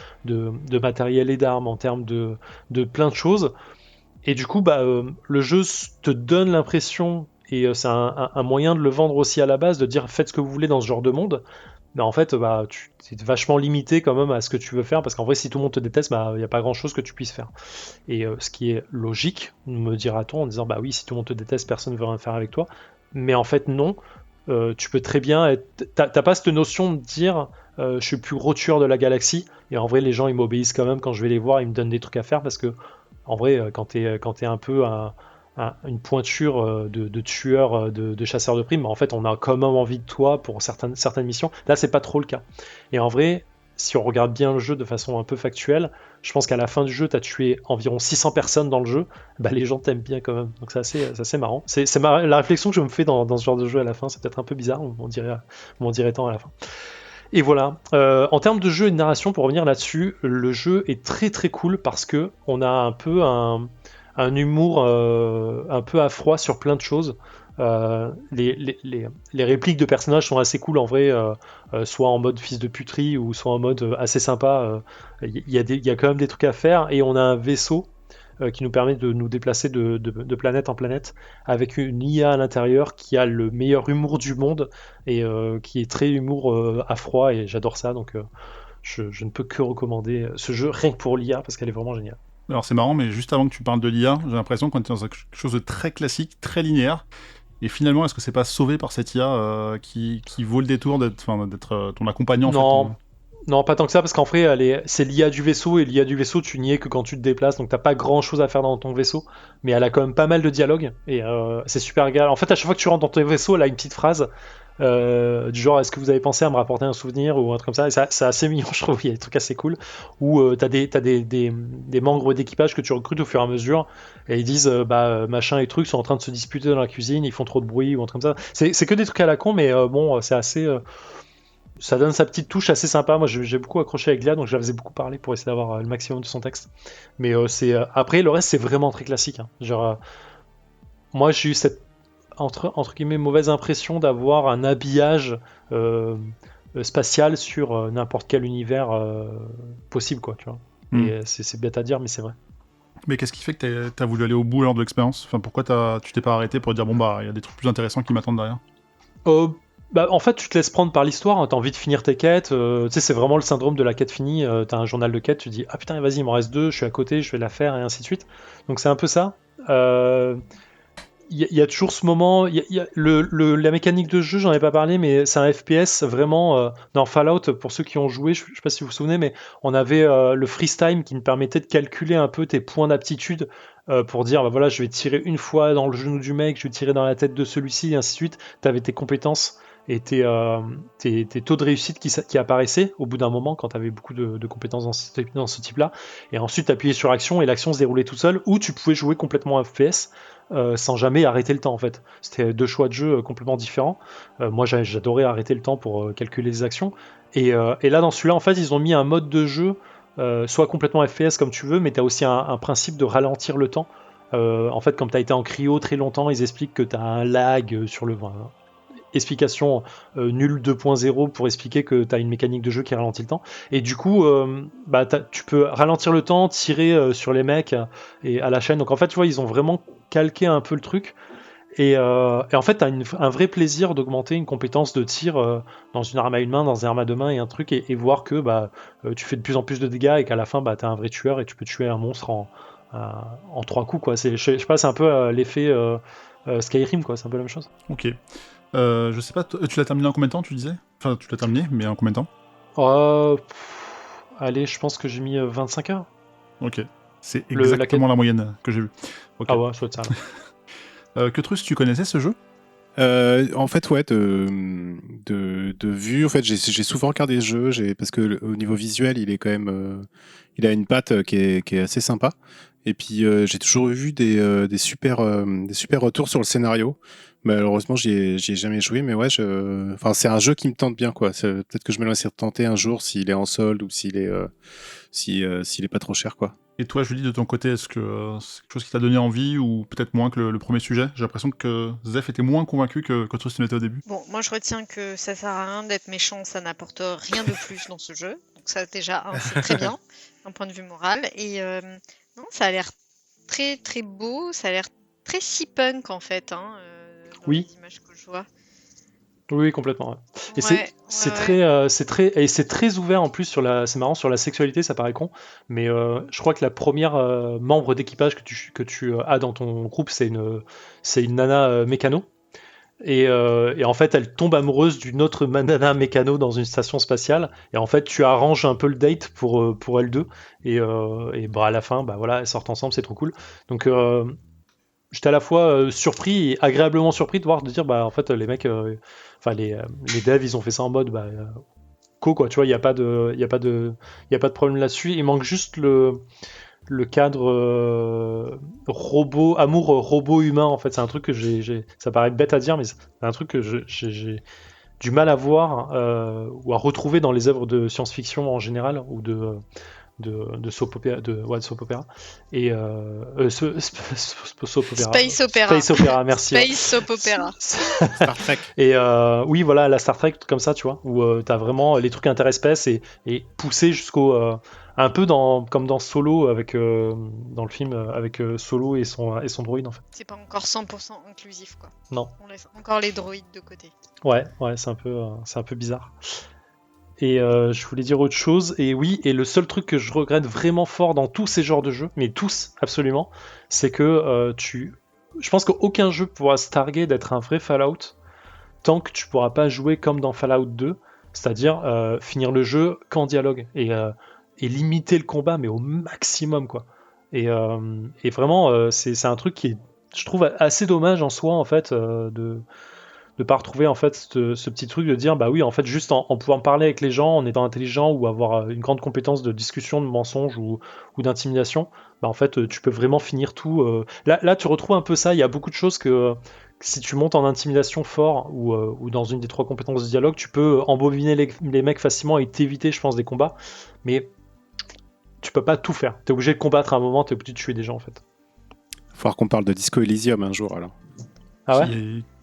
Speaker 5: matériel et d'armes, en termes de plein de choses. Et du coup, bah, le jeu te donne l'impression, et c'est un moyen de le vendre aussi à la base, de dire faites ce que vous voulez dans ce genre de monde. Mais en fait, bah, tu es vachement limité quand même à ce que tu veux faire, parce qu'en vrai, si tout le monde te déteste, bah, il n'y a pas grand chose que tu puisses faire. Et ce qui est logique, me dira-t-on, en disant bah oui, si tout le monde te déteste, personne ne veut rien faire avec toi. Mais en fait, non. Tu peux très bien être. T'as pas cette notion de dire je suis le plus gros tueur de la galaxie, et en vrai, les gens ils m'obéissent quand même quand je vais les voir, ils me donnent des trucs à faire, parce que en vrai, quand t'es un peu une pointure de tueur, de chasseur de primes, en fait on a quand même envie de toi pour certaines missions. Là c'est pas trop le cas. Et en vrai, si on regarde bien le jeu de façon un peu factuelle, je pense qu'à la fin du jeu t'as tué environ 600 personnes dans le jeu, bah les gens t'aiment bien quand même, donc c'est assez marrant. C'est la réflexion que je me fais dans ce genre de jeu à la fin, c'est peut-être un peu bizarre, on dirait tant à la fin. Et voilà, en termes de jeu et de narration, pour revenir là-dessus, le jeu est très très cool, parce que on a un peu un humour un peu à froid sur plein de choses. Les répliques de personnages sont assez cool en vrai, soit en mode fils de puterie, ou soit en mode assez sympa. Il y a quand même des trucs à faire, et on a un vaisseau qui nous permet de nous déplacer de planète en planète, avec une IA à l'intérieur qui a le meilleur humour du monde, et qui est très humour à froid, et j'adore ça, donc je ne peux que recommander ce jeu rien que pour l'IA, parce qu'elle est vraiment géniale.
Speaker 2: Alors c'est marrant, mais juste avant que tu parles de l'IA, j'ai l'impression qu'on est dans quelque chose de très classique, très linéaire. Et finalement, est-ce que c'est pas sauvé par cette IA qui vaut le détour d'être ton accompagnant en fait,
Speaker 5: Non, pas tant que ça, parce qu'en vrai, c'est l'IA du vaisseau, et l'IA du vaisseau, tu n'y es que quand tu te déplaces, donc t'as pas grand chose à faire dans ton vaisseau, mais elle a quand même pas mal de dialogue, et c'est super égal. En fait, à chaque fois que tu rentres dans ton vaisseau, elle a une petite phrase du genre est-ce que vous avez pensé à me rapporter un souvenir, ou un truc comme ça, et c'est assez mignon, je trouve. Il y a des trucs assez cool où t'as des membres d'équipage que tu recrutes au fur et à mesure, et ils disent machin et trucs sont en train de se disputer dans la cuisine, ils font trop de bruit, ou un truc comme ça. C'est que des trucs à la con, mais bon, c'est assez Ça donne sa petite touche assez sympa. Moi, j'ai beaucoup accroché avec Léa, donc je la faisais beaucoup parler pour essayer d'avoir le maximum de son texte. Mais après, le reste, c'est vraiment très classique, hein. Genre, moi, j'ai eu cette entre guillemets mauvaise impression d'avoir un habillage spatial sur n'importe quel univers possible, quoi, tu vois.
Speaker 2: Hmm.
Speaker 5: Et c'est bête à dire, mais c'est vrai.
Speaker 2: Mais qu'est-ce qui fait que t'as voulu aller au bout alors de l'expérience? Enfin, pourquoi tu t'es pas arrêté pour dire bon bah il y a des trucs plus intéressants qui m'attendent derrière?
Speaker 5: Bah, en fait, tu te laisses prendre par l'histoire, hein, t'as envie de finir tes quêtes, tu sais, c'est vraiment le syndrome de la quête finie, t'as un journal de quête, tu dis ah putain, vas-y, il m'en reste 2, je suis à côté, je vais la faire, et ainsi de suite. Donc c'est un peu ça. Il y a toujours ce moment, la mécanique de jeu, j'en ai pas parlé, mais c'est un FPS vraiment dans Fallout, pour ceux qui ont joué, je sais pas si vous vous souvenez, mais on avait le freeze time qui nous permettait de calculer un peu tes points d'aptitude pour dire bah voilà, je vais tirer une fois dans le genou du mec, je vais tirer dans la tête de celui-ci, et ainsi de suite. T'avais tes compétences et tes taux de réussite qui apparaissaient au bout d'un moment quand tu avais beaucoup de compétences dans ce type-là. Et ensuite, tu appuyais sur action et l'action se déroulait tout seul, ou tu pouvais jouer complètement en FPS sans jamais arrêter le temps en fait. C'était 2 choix de jeu complètement différents. Moi, j'adorais arrêter le temps pour calculer les actions. Et là, dans celui-là, en fait, ils ont mis un mode de jeu, soit complètement FPS comme tu veux, mais tu as aussi un principe de ralentir le temps. En fait, comme tu as été en cryo très longtemps, ils expliquent que tu as un lag sur le... explication nulle 2.0 pour expliquer que tu as une mécanique de jeu qui ralentit le temps. Et du coup, bah, tu peux ralentir le temps, tirer sur les mecs et à la chaîne. Donc en fait, tu vois, ils ont vraiment calqué un peu le truc. Et en fait, tu as un vrai plaisir d'augmenter une compétence de tir dans une arme à une main, dans une arme à deux mains et un truc, et voir que bah, tu fais de plus en plus de dégâts et qu'à la fin, bah, tu es un vrai tueur et tu peux tuer un monstre en 3 coups, quoi. Je sais pas, c'est un peu l'effet Skyrim, quoi. C'est un peu la même chose.
Speaker 2: Ok. Je sais pas, tu l'as terminé en combien de temps, tu disais? Enfin, tu l'as terminé, mais en combien de temps?
Speaker 5: Allez, je pense que j'ai mis 25 heures.
Speaker 2: Ok. C'est
Speaker 5: La quête.
Speaker 2: exactement la moyenne que j'ai vue. Ok.
Speaker 5: Ah ouais, soit ça.
Speaker 2: Cutrus, tu connaissais ce jeu?
Speaker 3: En fait, ouais, de vue, en fait, j'ai souvent regardé ce jeu, parce que au niveau visuel, il est quand même, il a une patte qui est assez sympa. Et puis, j'ai toujours vu des super retours sur le scénario. Malheureusement, j'y ai jamais joué, mais ouais, enfin, c'est un jeu qui me tente bien, quoi. Peut-être que je me laisserai tenter un jour s'il est en solde ou s'il est pas trop cher, quoi.
Speaker 2: Et toi, Julie, de ton côté, est-ce que c'est quelque chose qui t'a donné envie ou peut-être moins que le premier sujet? J'ai l'impression que Zef était moins convaincu que Cutrus ne l'était au début.
Speaker 4: Bon, moi je retiens que ça sert à rien d'être méchant, ça n'apporte rien de plus dans ce jeu. Donc ça déjà, c'est très bien, d'un point de vue moral. Et non, ça a l'air très très beau, ça a l'air très cyberpunk en fait, hein, dans
Speaker 5: Oui.
Speaker 4: les images que je vois.
Speaker 5: Oui, complètement. Ouais. Et c'est très ouvert en plus c'est marrant sur la sexualité, ça paraît con, mais je crois que la première membre d'équipage que tu as dans ton groupe, c'est une nana mécano. Et en fait, elle tombe amoureuse d'une autre nana mécano dans une station spatiale. Et en fait, tu arranges un peu le date pour elles deux. Et bah, à la fin, bah, voilà, elles sortent ensemble, c'est trop cool. Donc, j'étais à la fois surpris et agréablement surpris de dire, bah, en fait, les mecs, les devs, ils ont fait ça en mode, bah, quoi, tu vois, il n'y a pas de problème là-dessus. Il manque juste le cadre amour robot humain, en fait. C'est un truc que ça paraît bête à dire, mais c'est un truc que j'ai du mal à voir ou à retrouver dans les œuvres de science-fiction en général, ou de soap opéra, soap opéra. Et soap opéra.
Speaker 4: Space opéra.
Speaker 5: Space opéra, merci.
Speaker 4: Space soap opéra.
Speaker 3: Star Trek.
Speaker 5: Et oui, voilà, la Star Trek, comme ça, tu vois, où t'as vraiment les trucs interespèces et poussé jusqu'au un peu comme dans Solo dans le film avec Solo et son droïde en fait.
Speaker 4: C'est pas encore 100% inclusif, quoi.
Speaker 5: Non.
Speaker 4: On laisse encore les droïdes de côté.
Speaker 5: Ouais, c'est un peu bizarre. Et je voulais dire autre chose, et oui, et le seul truc que je regrette vraiment fort dans tous ces genres de jeux, mais tous, absolument, c'est que je pense qu'aucun jeu pourra se targuer d'être un vrai Fallout tant que tu pourras pas jouer comme dans Fallout 2, c'est-à-dire finir le jeu qu'en dialogue, et limiter le combat, mais au maximum, quoi. Et vraiment, c'est un truc qui est, je trouve, assez dommage en soi, en fait, de pas retrouver en fait ce petit truc de dire bah oui, en fait, juste en pouvant parler avec les gens, en étant intelligent ou avoir une grande compétence de discussion, de mensonge ou d'intimidation, bah en fait tu peux vraiment finir tout. Là tu retrouves un peu ça. Il y a beaucoup de choses que si tu montes en intimidation fort ou dans une des 3 compétences de dialogue, tu peux embobiner les mecs facilement et t'éviter, je pense, des combats. Mais tu peux pas tout faire. T'es obligé de combattre à un moment, t'es obligé de tuer des gens en fait.
Speaker 3: Faut falloir qu'on parle de Disco Elysium un jour alors.
Speaker 5: Ah ouais.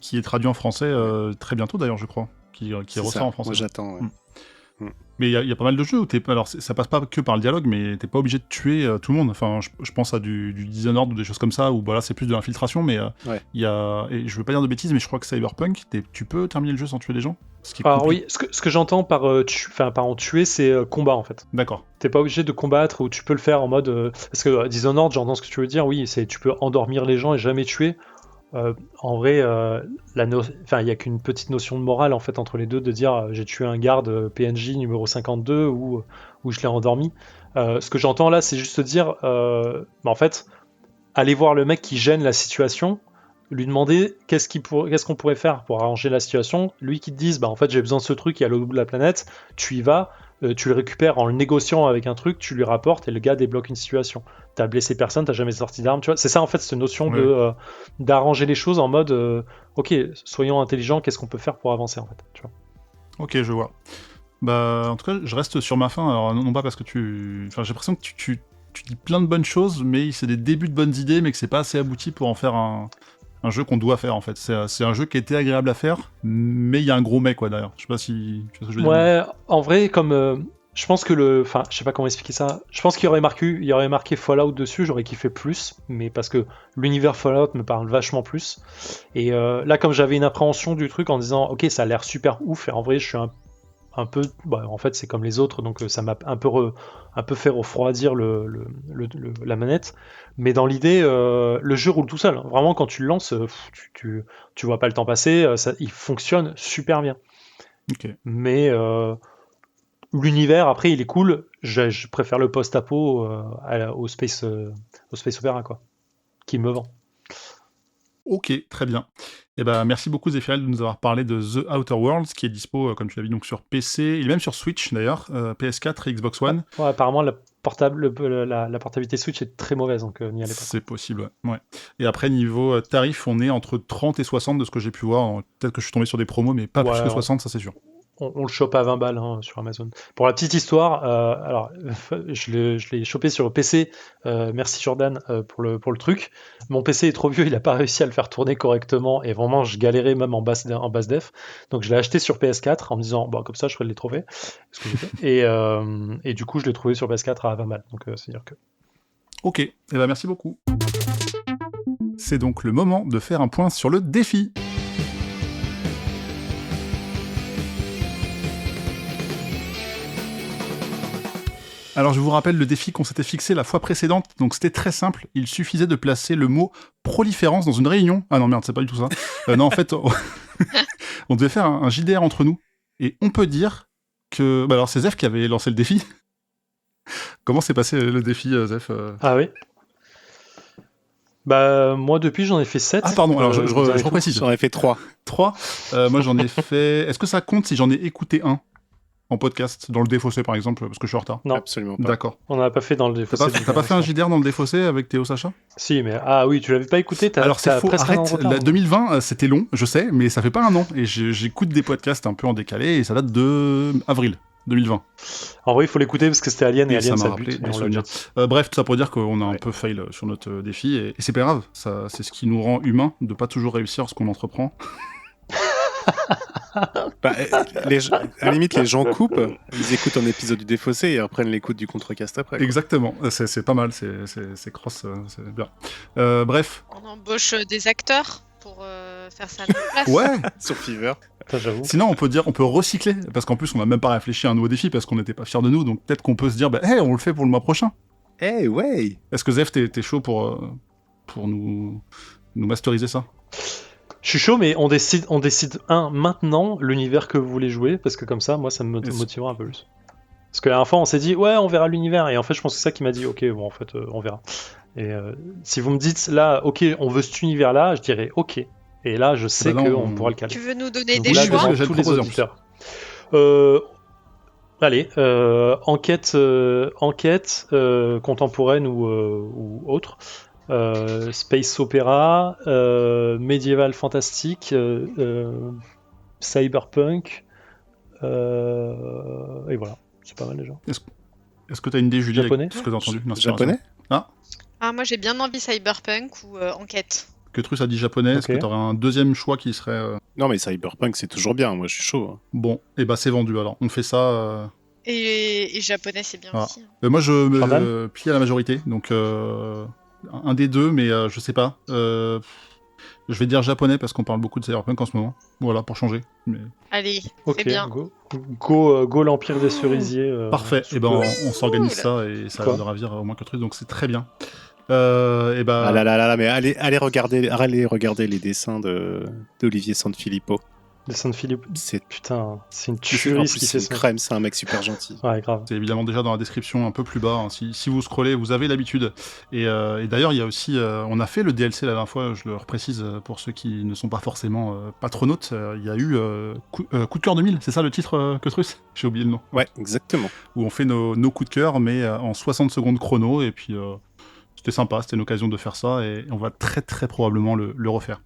Speaker 2: Qui est traduit en français très bientôt d'ailleurs, je crois. Qui
Speaker 3: C'est
Speaker 2: ressort
Speaker 3: ça.
Speaker 2: en français.
Speaker 3: Moi j'attends. Ouais.
Speaker 2: Mais il y a pas mal de jeux où alors ça passe pas que par le dialogue, mais t'es pas obligé de tuer tout le monde. Enfin, je pense à du Dishonored ou des choses comme ça, où voilà, c'est plus de l'infiltration, mais
Speaker 3: Ouais.
Speaker 2: il y a... Et je veux pas dire de bêtises, mais je crois que Cyberpunk, tu peux terminer le jeu sans tuer les gens. Ce qui est
Speaker 5: Alors
Speaker 2: compliqué.
Speaker 5: oui, ce que j'entends par en tuer, c'est combat en fait.
Speaker 2: D'accord.
Speaker 5: T'es pas obligé de combattre ou tu peux le faire en mode. Parce que Dishonored, j'entends ce que tu veux dire, oui, c'est tu peux endormir les gens et jamais tuer. En vrai, il y a qu'une petite notion de morale en fait entre les deux, de dire j'ai tué un garde PNJ numéro 52 ou je l'ai endormi. Ce que j'entends là, c'est juste dire, en fait, aller voir le mec qui gêne la situation, lui demander qu'est-ce qu'on pourrait faire pour arranger la situation. Lui qui te dise, en fait, j'ai besoin de ce truc, il y a l'autre bout de la planète, tu y vas. Tu le récupères en le négociant avec un truc, tu lui rapportes et le gars débloque une situation. T'as blessé personne, t'as jamais sorti d'arme, tu vois. C'est ça en fait, cette notion d'arranger les choses en mode ok, soyons intelligents, qu'est-ce qu'on peut faire pour avancer en fait, tu vois.
Speaker 2: Ok, je vois. Bah, en tout cas, je reste sur ma fin. Alors, non pas parce que Enfin, j'ai l'impression que tu dis plein de bonnes choses, mais c'est des débuts de bonnes idées, mais que c'est pas assez abouti pour en faire un jeu qu'on doit faire en fait. C'est un jeu qui était agréable à faire, mais il y a un gros mais quoi derrière. Je sais pas si tu vois ce que je veux dire.
Speaker 5: Ouais, en vrai, comme je pense que enfin, je sais pas comment expliquer ça. Je pense qu'il y aurait marqué Fallout dessus, j'aurais kiffé plus, mais parce que l'univers Fallout me parle vachement plus. Et là, comme j'avais une appréhension du truc en disant, ok, ça a l'air super ouf, et en vrai, je suis un peu, en fait, c'est comme les autres, donc ça m'a un peu fait refroidir la manette. Mais dans l'idée, le jeu roule tout seul. Vraiment, quand tu le lances, tu vois pas le temps passer. Il fonctionne super bien.
Speaker 2: Ok.
Speaker 5: Mais l'univers, après, il est cool. Je préfère le post-apo au space opera, quoi, qui me vend.
Speaker 2: Ok, très bien. Et ben, merci beaucoup Zephyriel de nous avoir parlé de The Outer Worlds, qui est dispo, comme tu l'as vu, donc sur PC, il est même sur Switch d'ailleurs, PS4 et Xbox One.
Speaker 5: Ouais, apparemment, la portabilité Switch est très mauvaise, donc n'y allez pas.
Speaker 2: C'est possible, ouais. Et après, niveau tarif, on est entre 30 et 60 de ce que j'ai pu voir. Peut-être que je suis tombé sur des promos, mais pas plus que 60, ça c'est sûr.
Speaker 5: On le chope à 20 balles sur Amazon. Pour la petite histoire, alors je l'ai chopé sur PC. Merci Jordan pour le truc. Mon PC est trop vieux, il a pas réussi à le faire tourner correctement et vraiment je galérais même en basse def. Donc je l'ai acheté sur PS4 en me disant comme ça je ferais de les trouver. Ce que j'ai fait. Et du coup je l'ai trouvé sur PS4 à 20 balles. Donc c'est dire que.
Speaker 2: Ok, et ben merci beaucoup. C'est donc le moment de faire un point sur le défi. Alors je vous rappelle le défi qu'on s'était fixé la fois précédente, donc c'était très simple, il suffisait de placer le mot proliférance dans une réunion. Ah non merde, c'est pas du tout ça. Non en fait, on devait faire un JDR entre nous, et on peut dire que... alors c'est Zef qui avait lancé le défi. Comment s'est passé le défi, Zef
Speaker 5: Ah oui. Moi depuis j'en ai fait 7.
Speaker 2: Ah pardon, alors je reprécise.
Speaker 3: J'en ai fait 3.
Speaker 2: 3 moi j'en ai fait... Est-ce que ça compte si j'en ai écouté un en podcast, dans le défaussé par exemple, parce que je suis en retard?
Speaker 5: Non,
Speaker 3: absolument pas.
Speaker 2: D'accord.
Speaker 5: On n'en a pas fait dans le défaussé.
Speaker 2: T'as pas fait un JDR dans le défaussé avec Théo Sacha?
Speaker 5: Si, mais oui, tu l'avais pas écouté.
Speaker 2: Alors c'est faux,
Speaker 5: presque un an
Speaker 2: arrête,
Speaker 5: de retard.
Speaker 2: 2020 c'était long, je sais, mais ça fait pas un an, et j'écoute des podcasts un peu en décalé, et ça date de avril 2020.
Speaker 5: En vrai, il faut l'écouter parce que c'était Alien, et Alien
Speaker 2: ça
Speaker 5: ça
Speaker 2: m'a rappelé
Speaker 5: bute.
Speaker 2: des souvenirs. Bref, tout ça pour dire qu'on a un peu fail sur notre défi, et c'est pas grave, c'est ce qui nous rend humains, de pas toujours réussir ce qu'on entreprend.
Speaker 3: À la limite, les gens coupent, ils écoutent un épisode du défaussé et reprennent l'écoute du Contrecast après. Quoi.
Speaker 2: Exactement, c'est pas mal, c'est cross, c'est bien. Bref.
Speaker 4: On embauche des acteurs pour faire ça à notre place.
Speaker 2: Ouais.
Speaker 3: Sur Fiverr.
Speaker 5: J'avoue.
Speaker 2: Sinon, on peut recycler, parce qu'en plus, on n'a même pas réfléchi à un nouveau défi, parce qu'on n'était pas fiers de nous, donc peut-être qu'on peut se dire, on le fait pour le mois prochain.
Speaker 3: Ouais.
Speaker 2: Est-ce que Zef, t'es chaud pour nous masteriser ça?
Speaker 5: Je suis chaud, mais on décide maintenant l'univers que vous voulez jouer, parce que comme ça, moi, ça me motivera un peu plus. Parce que la dernière fois, on s'est dit, ouais, on verra l'univers, et en fait, je pense que c'est ça qui m'a dit, ok, bon, en fait, on verra. Et si vous me dites, là, ok, on veut cet univers-là, je dirais, ok. Et là, je sais qu'on pourra le caler.
Speaker 4: Tu veux nous donner
Speaker 2: Donc
Speaker 4: des
Speaker 2: là,
Speaker 4: choix
Speaker 2: j'ai
Speaker 5: tous les
Speaker 2: proposé,
Speaker 5: auditeurs. Allez, enquête contemporaine ou autre. space opéra, médiéval fantastique, cyberpunk, et voilà, c'est pas mal déjà.
Speaker 2: Est-ce que tu as une idée, Julie,
Speaker 5: Japonais
Speaker 2: avec ce que tu as entendu l'inspiration
Speaker 3: Japonais?
Speaker 4: Ah, moi j'ai bien envie cyberpunk ou enquête.
Speaker 2: Que Trus a dit japonais, est-ce
Speaker 5: Ok.
Speaker 2: que tu aurais un deuxième choix qui serait
Speaker 3: Non, mais Cyberpunk, c'est toujours bien. Moi, je suis chaud. Hein.
Speaker 2: bon, et bah c'est vendu alors. On fait ça.
Speaker 4: Et japonais c'est bien
Speaker 2: Ah.
Speaker 4: aussi.
Speaker 2: Moi je me
Speaker 5: Jordan
Speaker 2: plie à la majorité, donc un des deux, mais je sais pas. Je vais dire japonais parce qu'on parle beaucoup de Cyberpunk en ce moment. Voilà, pour changer. Mais...
Speaker 4: Allez,
Speaker 5: Ok,
Speaker 4: c'est bien.
Speaker 5: go l'Empire des Cerisiers.
Speaker 2: Parfait,
Speaker 5: sous
Speaker 2: et ben
Speaker 5: peu.
Speaker 2: on s'organise
Speaker 4: Cool.
Speaker 2: ça et ça
Speaker 5: Quoi
Speaker 2: va de ravir au moins que Trus, donc c'est très bien. Et bah,
Speaker 3: Ah là là là là, mais allez regarder les dessins d'Olivier Sanfilippo.
Speaker 5: De Saint-Philippe.
Speaker 3: C'est
Speaker 5: Putain, c'est une
Speaker 3: en
Speaker 5: tuerie
Speaker 3: plus,
Speaker 5: ce qui
Speaker 3: c'est
Speaker 5: fait
Speaker 3: une
Speaker 5: ça.
Speaker 3: crème, c'est un mec super gentil.
Speaker 5: Ouais, grave.
Speaker 2: c'est évidemment déjà dans la description un peu plus bas. Hein. Si vous scrollez, vous avez l'habitude. Et d'ailleurs, il y a aussi, on a fait le DLC la dernière fois. Je le reprécise pour ceux qui ne sont pas forcément patronautes. Il y a eu coup de cœur 2000. C'est ça le titre que Trus ? J'ai oublié le nom.
Speaker 3: Ouais, exactement.
Speaker 2: Où on fait nos coups de cœur, mais en 60 secondes chrono. Et puis c'était sympa. C'était une occasion de faire ça. Et on va très très probablement le refaire.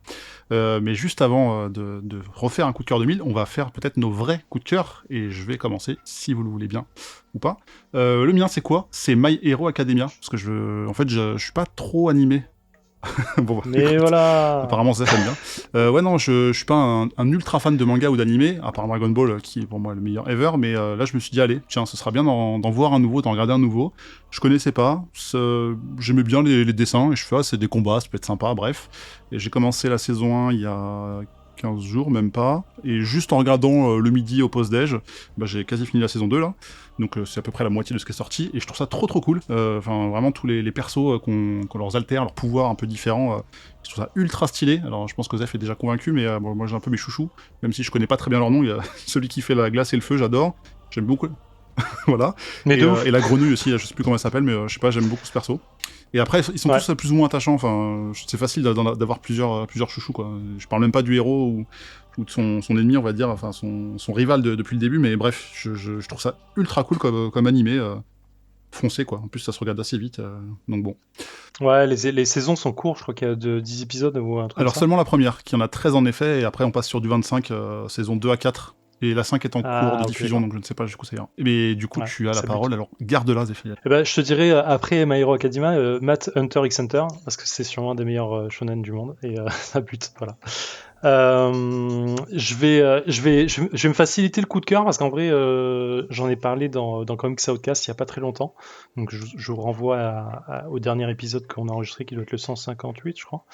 Speaker 2: Mais juste avant de refaire un coup de cœur 2000, on va faire peut-être nos vrais coups de cœur, et je vais commencer, si vous le voulez bien, ou pas. Le mien, c'est quoi ? C'est My Hero Academia, parce que je suis pas trop animé. Bon,
Speaker 5: Mais
Speaker 2: écoute,
Speaker 5: voilà.
Speaker 2: apparemment ça aime bien. Ouais non, je suis pas un ultra fan de manga ou d'animé, à part Dragon Ball qui est pour moi le meilleur ever, mais là je me suis dit allez, tiens, ce sera bien d'en voir un nouveau, d'en regarder un nouveau. Je connaissais pas, j'aimais bien les dessins, et je fais c'est des combats, ça peut être sympa, bref. Et j'ai commencé la saison 1 il y a 15 jours, même pas, et juste en regardant le midi au post-déj, bah, j'ai quasi fini la saison 2 là. Donc c'est à peu près la moitié de ce qui est sorti, et je trouve ça trop cool. Enfin vraiment tous les persos qu'on leurs altère, leurs pouvoirs un peu différents, je trouve ça ultra stylé. Alors je pense que Zef est déjà convaincu, mais bon, moi j'ai un peu mes chouchous, même si je connais pas très bien leur nom. Il y a celui qui fait la glace et le feu, j'adore, j'aime beaucoup. Voilà.
Speaker 5: Mais de ouf.
Speaker 2: Et la grenouille aussi, là, je sais plus comment elle s'appelle, mais je sais pas, j'aime beaucoup ce perso. Et après, ils sont
Speaker 5: Ouais.
Speaker 2: tous plus ou moins attachants. Enfin, c'est facile d'avoir plusieurs chouchous, quoi. Je parle même pas du héros ou de son ennemi, on va dire, enfin son rival depuis le début, mais bref, je trouve ça ultra cool comme animé. Foncé, quoi. En plus, ça se regarde assez vite, donc bon.
Speaker 5: Ouais, les saisons sont courtes, je crois qu'il y a de 10 épisodes ou un truc
Speaker 2: Alors
Speaker 5: comme ça.
Speaker 2: seulement la première, qui en a 13 en effet, et après on passe sur du 25, saison 2 à 4. Et la 5 est en cours de
Speaker 5: ok,
Speaker 2: diffusion,
Speaker 5: d'accord.
Speaker 2: donc je ne sais pas jusqu'où ça ira. Mais du coup,
Speaker 5: Ouais,
Speaker 2: tu as la
Speaker 5: ça
Speaker 2: parole, alors garde-la, Zephyr.
Speaker 5: Eh ben, je te dirais après My Hero Academia, Matt Hunter x Hunter, parce que c'est sûrement un des meilleurs shonen du monde, et ça bute, voilà. Je vais me faciliter le coup de cœur, parce qu'en vrai, j'en ai parlé dans Comics Outcast il y a pas très longtemps, donc je vous renvoie au dernier épisode qu'on a enregistré, qui doit être le 158, je crois.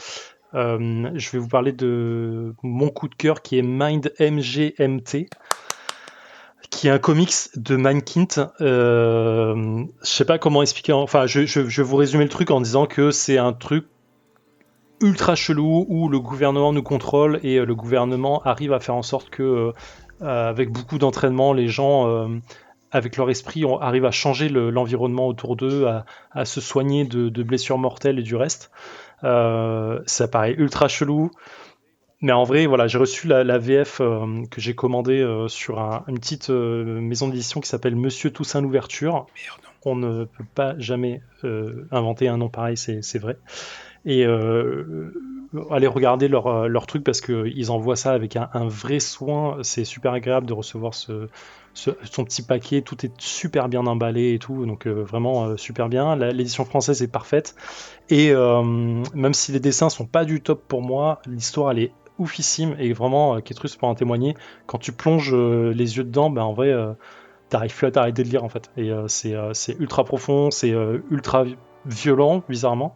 Speaker 5: Je vais vous parler de mon coup de cœur, qui est Mind MGMT, qui est un comics de Mankind. Je sais pas comment expliquer. Enfin, je vais vous résumer le truc en disant que c'est un truc ultra chelou où le gouvernement nous contrôle, et le gouvernement arrive à faire en sorte que, avec beaucoup d'entraînement, les gens, avec leur esprit, arrivent à changer l'environnement autour d'eux, à se soigner de blessures mortelles et du reste. Ça paraît ultra chelou. Mais en vrai, voilà, j'ai reçu la VF que j'ai commandée sur une petite maison d'édition qui s'appelle Monsieur Toussaint l'Ouverture. On ne peut pas jamais inventer un nom pareil, c'est vrai. Et allez regarder leur truc, parce qu'ils envoient ça avec un vrai soin. C'est super agréable de recevoir son petit paquet. Tout est super bien emballé et tout, donc vraiment super bien. L'édition française est parfaite. Et même si les dessins sont pas du top pour moi, l'histoire elle est oufissime, et vraiment, Ketrus pour en témoigner, quand tu plonges les yeux dedans, ben en vrai, t'arrives plus à t'arrêter de lire en fait. Et c'est ultra profond, c'est ultra violent, bizarrement,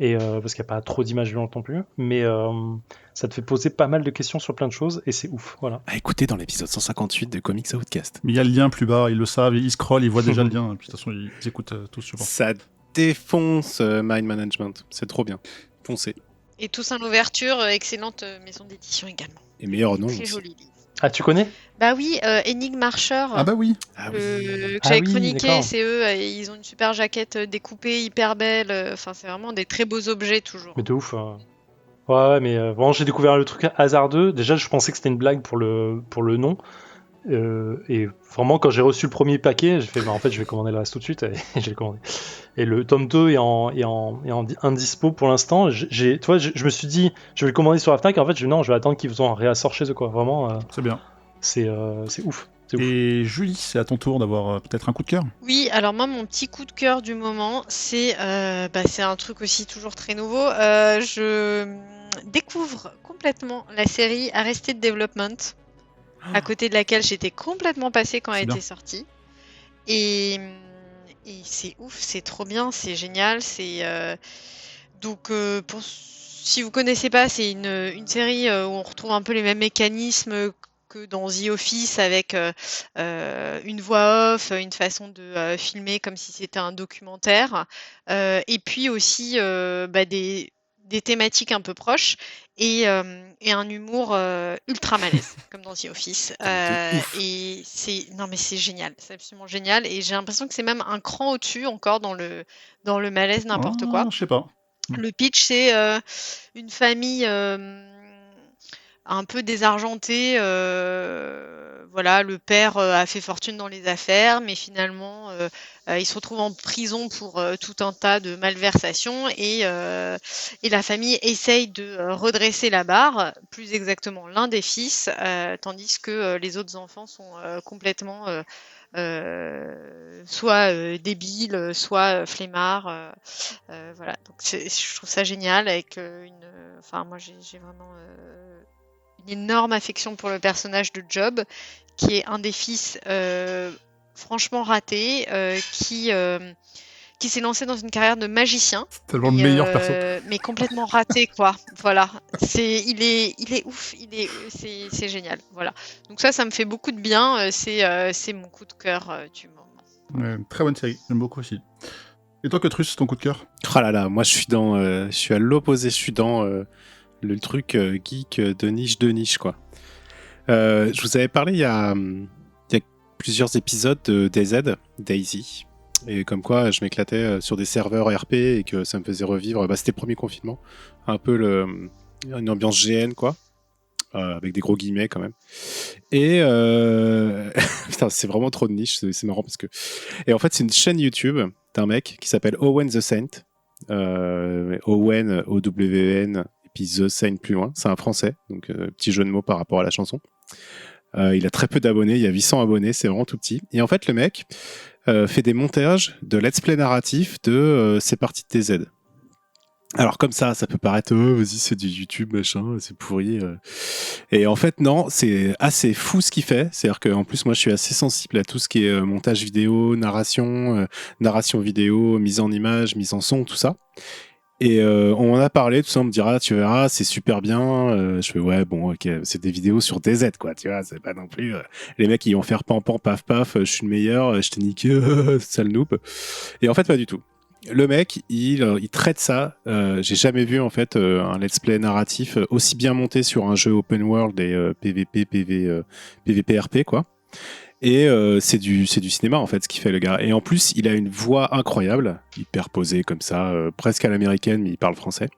Speaker 5: et parce qu'il n'y a pas trop d'images violentes non plus, mais ça te fait poser pas mal de questions sur plein de choses, et c'est ouf, voilà.
Speaker 3: À écouter dans l'épisode 158 de Comics Outcast.
Speaker 2: Mais il y a le lien plus bas, ils le savent, ils scrollent, ils voient déjà le lien, puis de toute façon ils écoutent tous sur.
Speaker 3: Ça défonce Mind Management. C'est trop bien. Foncez.
Speaker 4: Et Toussaint l'Ouverture, excellente maison d'édition également.
Speaker 3: Et meilleur nom.
Speaker 4: Très
Speaker 3: aussi.
Speaker 4: joli livre.
Speaker 5: Ah, tu connais?
Speaker 4: Bah oui, Énigme Marcheur.
Speaker 2: Ah bah oui.
Speaker 3: Ah
Speaker 4: que
Speaker 3: oui.
Speaker 4: j'avais
Speaker 5: oui,
Speaker 4: chroniqué,
Speaker 5: d'accord.
Speaker 4: c'est eux, et ils ont une super jaquette découpée, hyper belle. Enfin, c'est vraiment des très beaux objets toujours.
Speaker 5: Mais de ouf. Ouais, mais vraiment, j'ai découvert le truc hasardeux. Déjà, je pensais que c'était une blague pour le nom. Et vraiment, quand j'ai reçu le premier paquet, j'ai fait, bah, en fait, je vais commander le reste tout de suite, et j'ai commandé. Et le tome 2 est indispo pour l'instant. Tu vois, je me suis dit, je vais le commander sur la Fnac, et en fait, non, je vais attendre qu'ils en réassort chez eux, quoi. Vraiment,
Speaker 2: C'est bien.
Speaker 5: c'est ouf. C'est ouf.
Speaker 2: Et Julie, c'est à ton tour d'avoir peut-être un coup de cœur.
Speaker 4: Oui, alors moi, mon petit coup de cœur du moment, c'est un truc aussi toujours très nouveau. Je découvre complètement la série Arrested Development, à côté de laquelle j'étais complètement passée quand
Speaker 2: C'est
Speaker 4: elle
Speaker 2: bien.
Speaker 4: était sortie. Et c'est ouf, c'est trop bien, c'est génial. Donc, si vous connaissez pas, c'est une série où on retrouve un peu les mêmes mécanismes que dans The Office, avec une voix off, une façon de filmer comme si c'était un documentaire, et puis aussi des thématiques un peu proches, et un humour ultra malaise, comme dans The Office. Et c'est génial, c'est absolument génial, et j'ai l'impression que c'est même un cran au-dessus encore dans le malaise n'importe quoi.
Speaker 2: Je sais pas.
Speaker 4: Le pitch, c'est une famille un peu désargentée. Voilà, le père a fait fortune dans les affaires, mais finalement, il se retrouve en prison pour tout un tas de malversations, et la famille essaye de redresser la barre, plus exactement l'un des fils, tandis que les autres enfants sont complètement soit débiles, soit flemmards. Voilà, donc je trouve ça génial, avec moi j'ai vraiment une énorme affection pour le personnage de Job, qui est un des fils franchement raté, qui s'est lancé dans une carrière de magicien.
Speaker 2: C'est tellement le meilleur perso.
Speaker 4: Mais complètement raté, quoi. Voilà, il est ouf, c'est génial. Voilà. Donc ça me fait beaucoup de bien. C'est mon coup de cœur du moment.
Speaker 2: Très bonne série, j'aime beaucoup aussi. Et toi, Cotrus, ton coup de cœur?
Speaker 3: Oh là là, moi je suis à l'opposé, je suis dans le truc geek de niche quoi. Je vous avais parlé il y a plusieurs épisodes de DayZ, Daisy, et comme quoi je m'éclatais sur des serveurs RP et que ça me faisait revivre, c'était le premier confinement, un peu une ambiance GN quoi, avec des gros guillemets quand même. Et putain, c'est vraiment trop de niche, c'est marrant parce que... Et en fait c'est une chaîne YouTube d'un mec qui s'appelle Owen the Saint, Owen, O-W-N, et puis The Saint plus loin, c'est un français, donc petit jeu de mots par rapport à la chanson. Il a très peu d'abonnés, il y a 800 abonnés, c'est vraiment tout petit. Et en fait, le mec fait des montages de let's play narratifs de ses parties de DayZ. Alors comme ça peut paraître, vas-y, c'est du YouTube, machin, c'est pourri. Et en fait, non, c'est assez fou ce qu'il fait. C'est-à-dire qu'en plus, moi, je suis assez sensible à tout ce qui est montage vidéo, narration vidéo, mise en image, mise en son, tout ça. Et on en a parlé, tout ça, on me dira, tu verras, c'est super bien. Je fais, ouais, bon, ok, c'est des vidéos sur DayZ, quoi, tu vois, c'est pas non plus... les mecs, ils vont faire pam, pam, paf, paf, je suis le meilleur, je t'ai niqué, sale noob. Et en fait, pas du tout. Le mec, il traite ça. J'ai jamais vu, en fait, un let's play narratif aussi bien monté sur un jeu open world et PVP, PVP, RP, quoi. Et c'est du cinéma en fait ce qu'il fait le gars. Et en plus il a une voix incroyable, hyper posée comme ça, presque à l'américaine mais il parle français.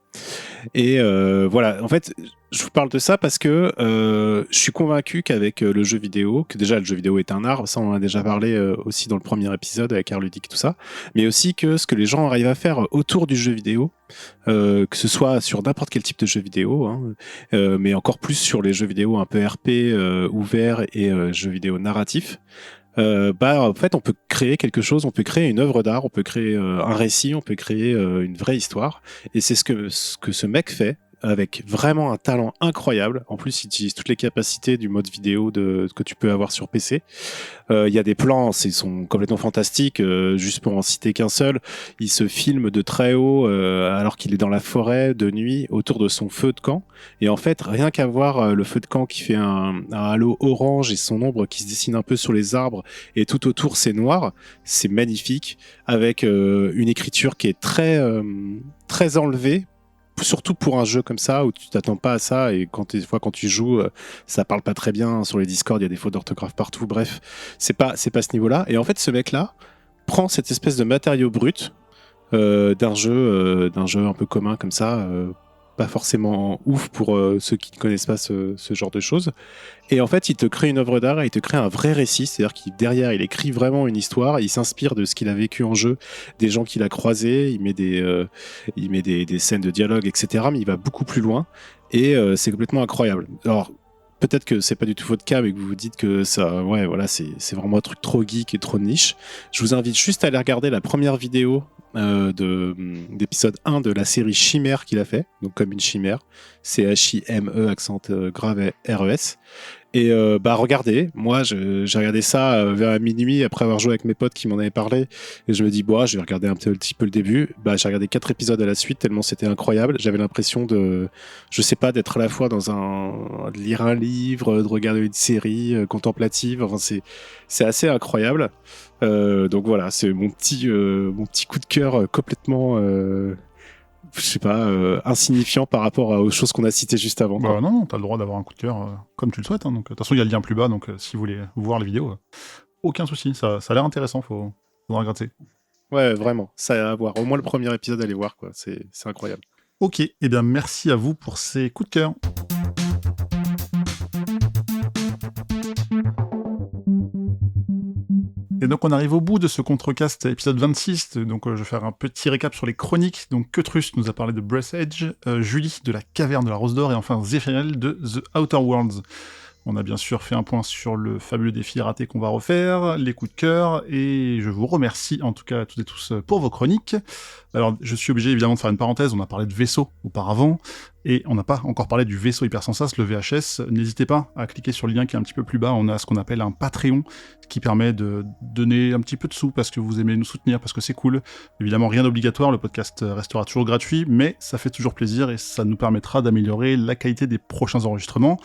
Speaker 3: Et voilà, en fait je vous parle de ça parce que je suis convaincu qu'avec le jeu vidéo, que déjà le jeu vidéo est un art, ça on en a déjà parlé aussi dans le premier épisode avec Arludic tout ça, mais aussi que ce que les gens arrivent à faire autour du jeu vidéo, que ce soit sur n'importe quel type de jeu vidéo, hein, mais encore plus sur les jeux vidéo un peu RP ouverts et jeux vidéo narratifs. En fait, on peut créer quelque chose, on peut créer une œuvre d'art, on peut créer un récit, on peut créer une vraie histoire. Et c'est ce que ce mec fait, avec vraiment un talent incroyable. En plus, il utilise toutes les capacités du mode vidéo que tu peux avoir sur PC. Il y a des plans, ils sont complètement fantastiques. Juste pour en citer qu'un seul, il se filme de très haut alors qu'il est dans la forêt de nuit autour de son feu de camp. Et en fait, rien qu'à voir le feu de camp qui fait un halo orange et son ombre qui se dessine un peu sur les arbres et tout autour c'est noir, c'est magnifique, avec une écriture qui est très enlevée, surtout pour un jeu comme ça où tu t'attends pas à ça, et quand tu joues ça parle pas très bien sur les Discord, il y a des fautes d'orthographe partout, bref, c'est pas ce niveau là. Et en fait ce mec là prend cette espèce de matériau brut d'un jeu un peu commun comme ça, pas forcément ouf pour ceux qui ne connaissent pas ce genre de choses. Et en fait, il te crée une œuvre d'art et il te crée un vrai récit, c'est-à-dire qu'il derrière, il écrit vraiment une histoire, il s'inspire de ce qu'il a vécu en jeu, des gens qu'il a croisés, il met des scènes de dialogue, etc. Mais il va beaucoup plus loin et c'est complètement incroyable. Alors, peut-être que c'est pas du tout votre cas, mais que vous vous dites que ça, ouais, voilà, c'est vraiment un truc trop geek et trop niche. Je vous invite juste à aller regarder la première vidéo d'épisode 1 de la série Chimère qu'il a fait, donc comme une chimère, C-H-I-M-E, accent grave R-E-S. Et regardez, moi j'ai regardé ça vers minuit après avoir joué avec mes potes qui m'en avaient parlé et je me dis je vais regarder un petit peu le début. J'ai regardé 4 épisodes à la suite tellement c'était incroyable. J'avais l'impression de, je sais pas, d'être à la fois de lire un livre, de regarder une série contemplative. Enfin c'est assez incroyable. Donc voilà, c'est mon petit coup de cœur complètement je sais pas, insignifiant par rapport aux choses qu'on a citées juste avant.
Speaker 2: Bah non, t'as le droit d'avoir un coup de cœur comme tu le souhaites. Hein, donc, de toute façon, il y a le lien plus bas, donc si vous voulez voir les vidéos, aucun souci. Ça a l'air intéressant, faudra regarder.
Speaker 3: Ouais, vraiment, ça à voir. Au moins le premier épisode, allez voir, quoi. C'est incroyable.
Speaker 2: Ok, et bien merci à vous pour ces coups de cœur. Et donc on arrive au bout de ce Contrecast épisode 26, donc je vais faire un petit récap sur les chroniques. Donc Ketrus nous a parlé de Breath Edge, Julie de la Caverne de la Rose d'Or, et enfin Zephyriel de The Outer Worlds. On a bien sûr fait un point sur le fabuleux défi raté qu'on va refaire, les coups de cœur, et je vous remercie en tout cas à toutes et tous pour vos chroniques. Alors je suis obligé évidemment de faire une parenthèse, on a parlé de vaisseau auparavant, et on n'a pas encore parlé du vaisseau Hypersensas, le VHS. N'hésitez pas à cliquer sur le lien qui est un petit peu plus bas, on a ce qu'on appelle un Patreon, qui permet de donner un petit peu de sous parce que vous aimez nous soutenir, parce que c'est cool. Évidemment rien d'obligatoire, le podcast restera toujours gratuit, mais ça fait toujours plaisir et ça nous permettra d'améliorer la qualité des prochains enregistrements,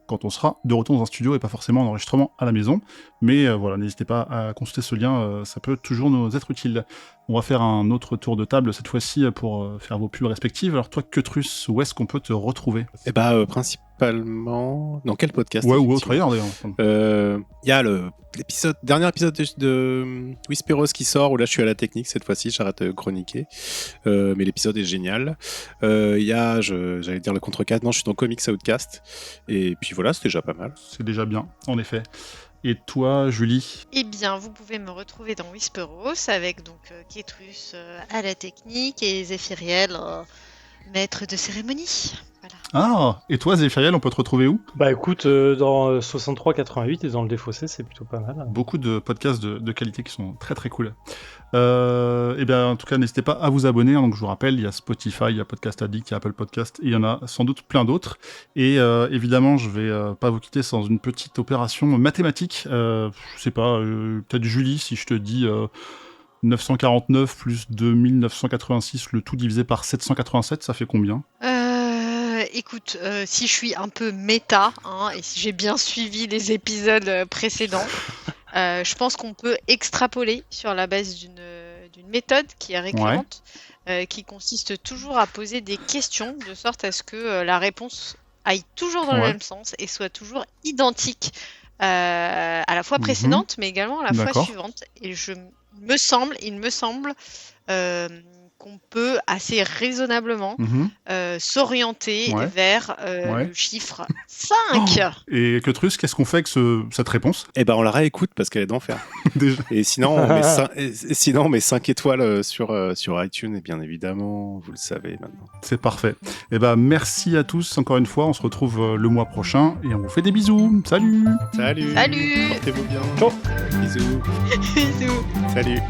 Speaker 2: quand on sera de retour dans un studio et pas forcément en enregistrement à la maison. Mais voilà, n'hésitez pas à consulter ce lien, ça peut toujours nous être utile. On va faire un autre tour de table cette fois-ci pour faire vos pubs respectives. Alors toi, Ketrus, où est-ce qu'on peut te retrouver ?
Speaker 3: Principalement dans quel podcast ?
Speaker 2: Ouais, ou autre ailleurs d'ailleurs.
Speaker 3: Il y a dernier épisode de Whisperos qui sort, où là je suis à la technique cette fois-ci, j'arrête de chroniquer. Mais l'épisode est génial. Il y a, j'allais dire le Contrecast, non, je suis dans Comics Outcast. Et puis voilà, c'est déjà pas mal.
Speaker 2: C'est déjà bien, en effet. Et toi, Julie ?
Speaker 4: Eh bien, vous pouvez me retrouver dans Whisperos avec donc Ketrus à la technique et Zephyriel, maître de cérémonie. Voilà.
Speaker 2: Ah, et toi, Zephyriel, on peut te retrouver où ?
Speaker 5: Bah écoute, dans 63-88 et dans le Défaussé, c'est plutôt pas mal.
Speaker 2: Beaucoup de podcasts de qualité qui sont très très cool. Et bien, en tout cas, n'hésitez pas à vous abonner. Hein, donc, je vous rappelle, il y a Spotify, il y a Podcast Addict, il y a Apple Podcast, et il y en a sans doute plein d'autres. Et évidemment, je vais pas vous quitter sans une petite opération mathématique. Je sais pas, peut-être Julie, si je te dis 949 plus 2986, le tout divisé par 787, ça fait combien ?
Speaker 4: Écoute, si je suis un peu méta, et si j'ai bien suivi les épisodes précédents, je pense qu'on peut extrapoler sur la base d'une méthode qui est récurrente, qui consiste toujours à poser des questions de sorte à ce que la réponse aille toujours dans le même sens et soit toujours identique à la fois précédente, mais également à la fois suivante. Et il me semble qu'on peut assez raisonnablement s'orienter vers le chiffre 5.
Speaker 2: Et Ketrus, qu'est-ce qu'on fait avec cette réponse ?
Speaker 3: Eh ben, on la réécoute parce qu'elle est d'enfer.
Speaker 2: Déjà.
Speaker 3: Et sinon, on met 5 étoiles sur iTunes, et bien évidemment, vous le savez maintenant.
Speaker 2: C'est parfait. Eh ben, merci à tous encore une fois. On se retrouve le mois prochain et on vous fait des bisous. Salut !
Speaker 3: Salut.
Speaker 4: Salut.
Speaker 3: Portez-vous bien.
Speaker 5: Ciao.
Speaker 3: Bisous.
Speaker 4: Bisous.
Speaker 3: Salut.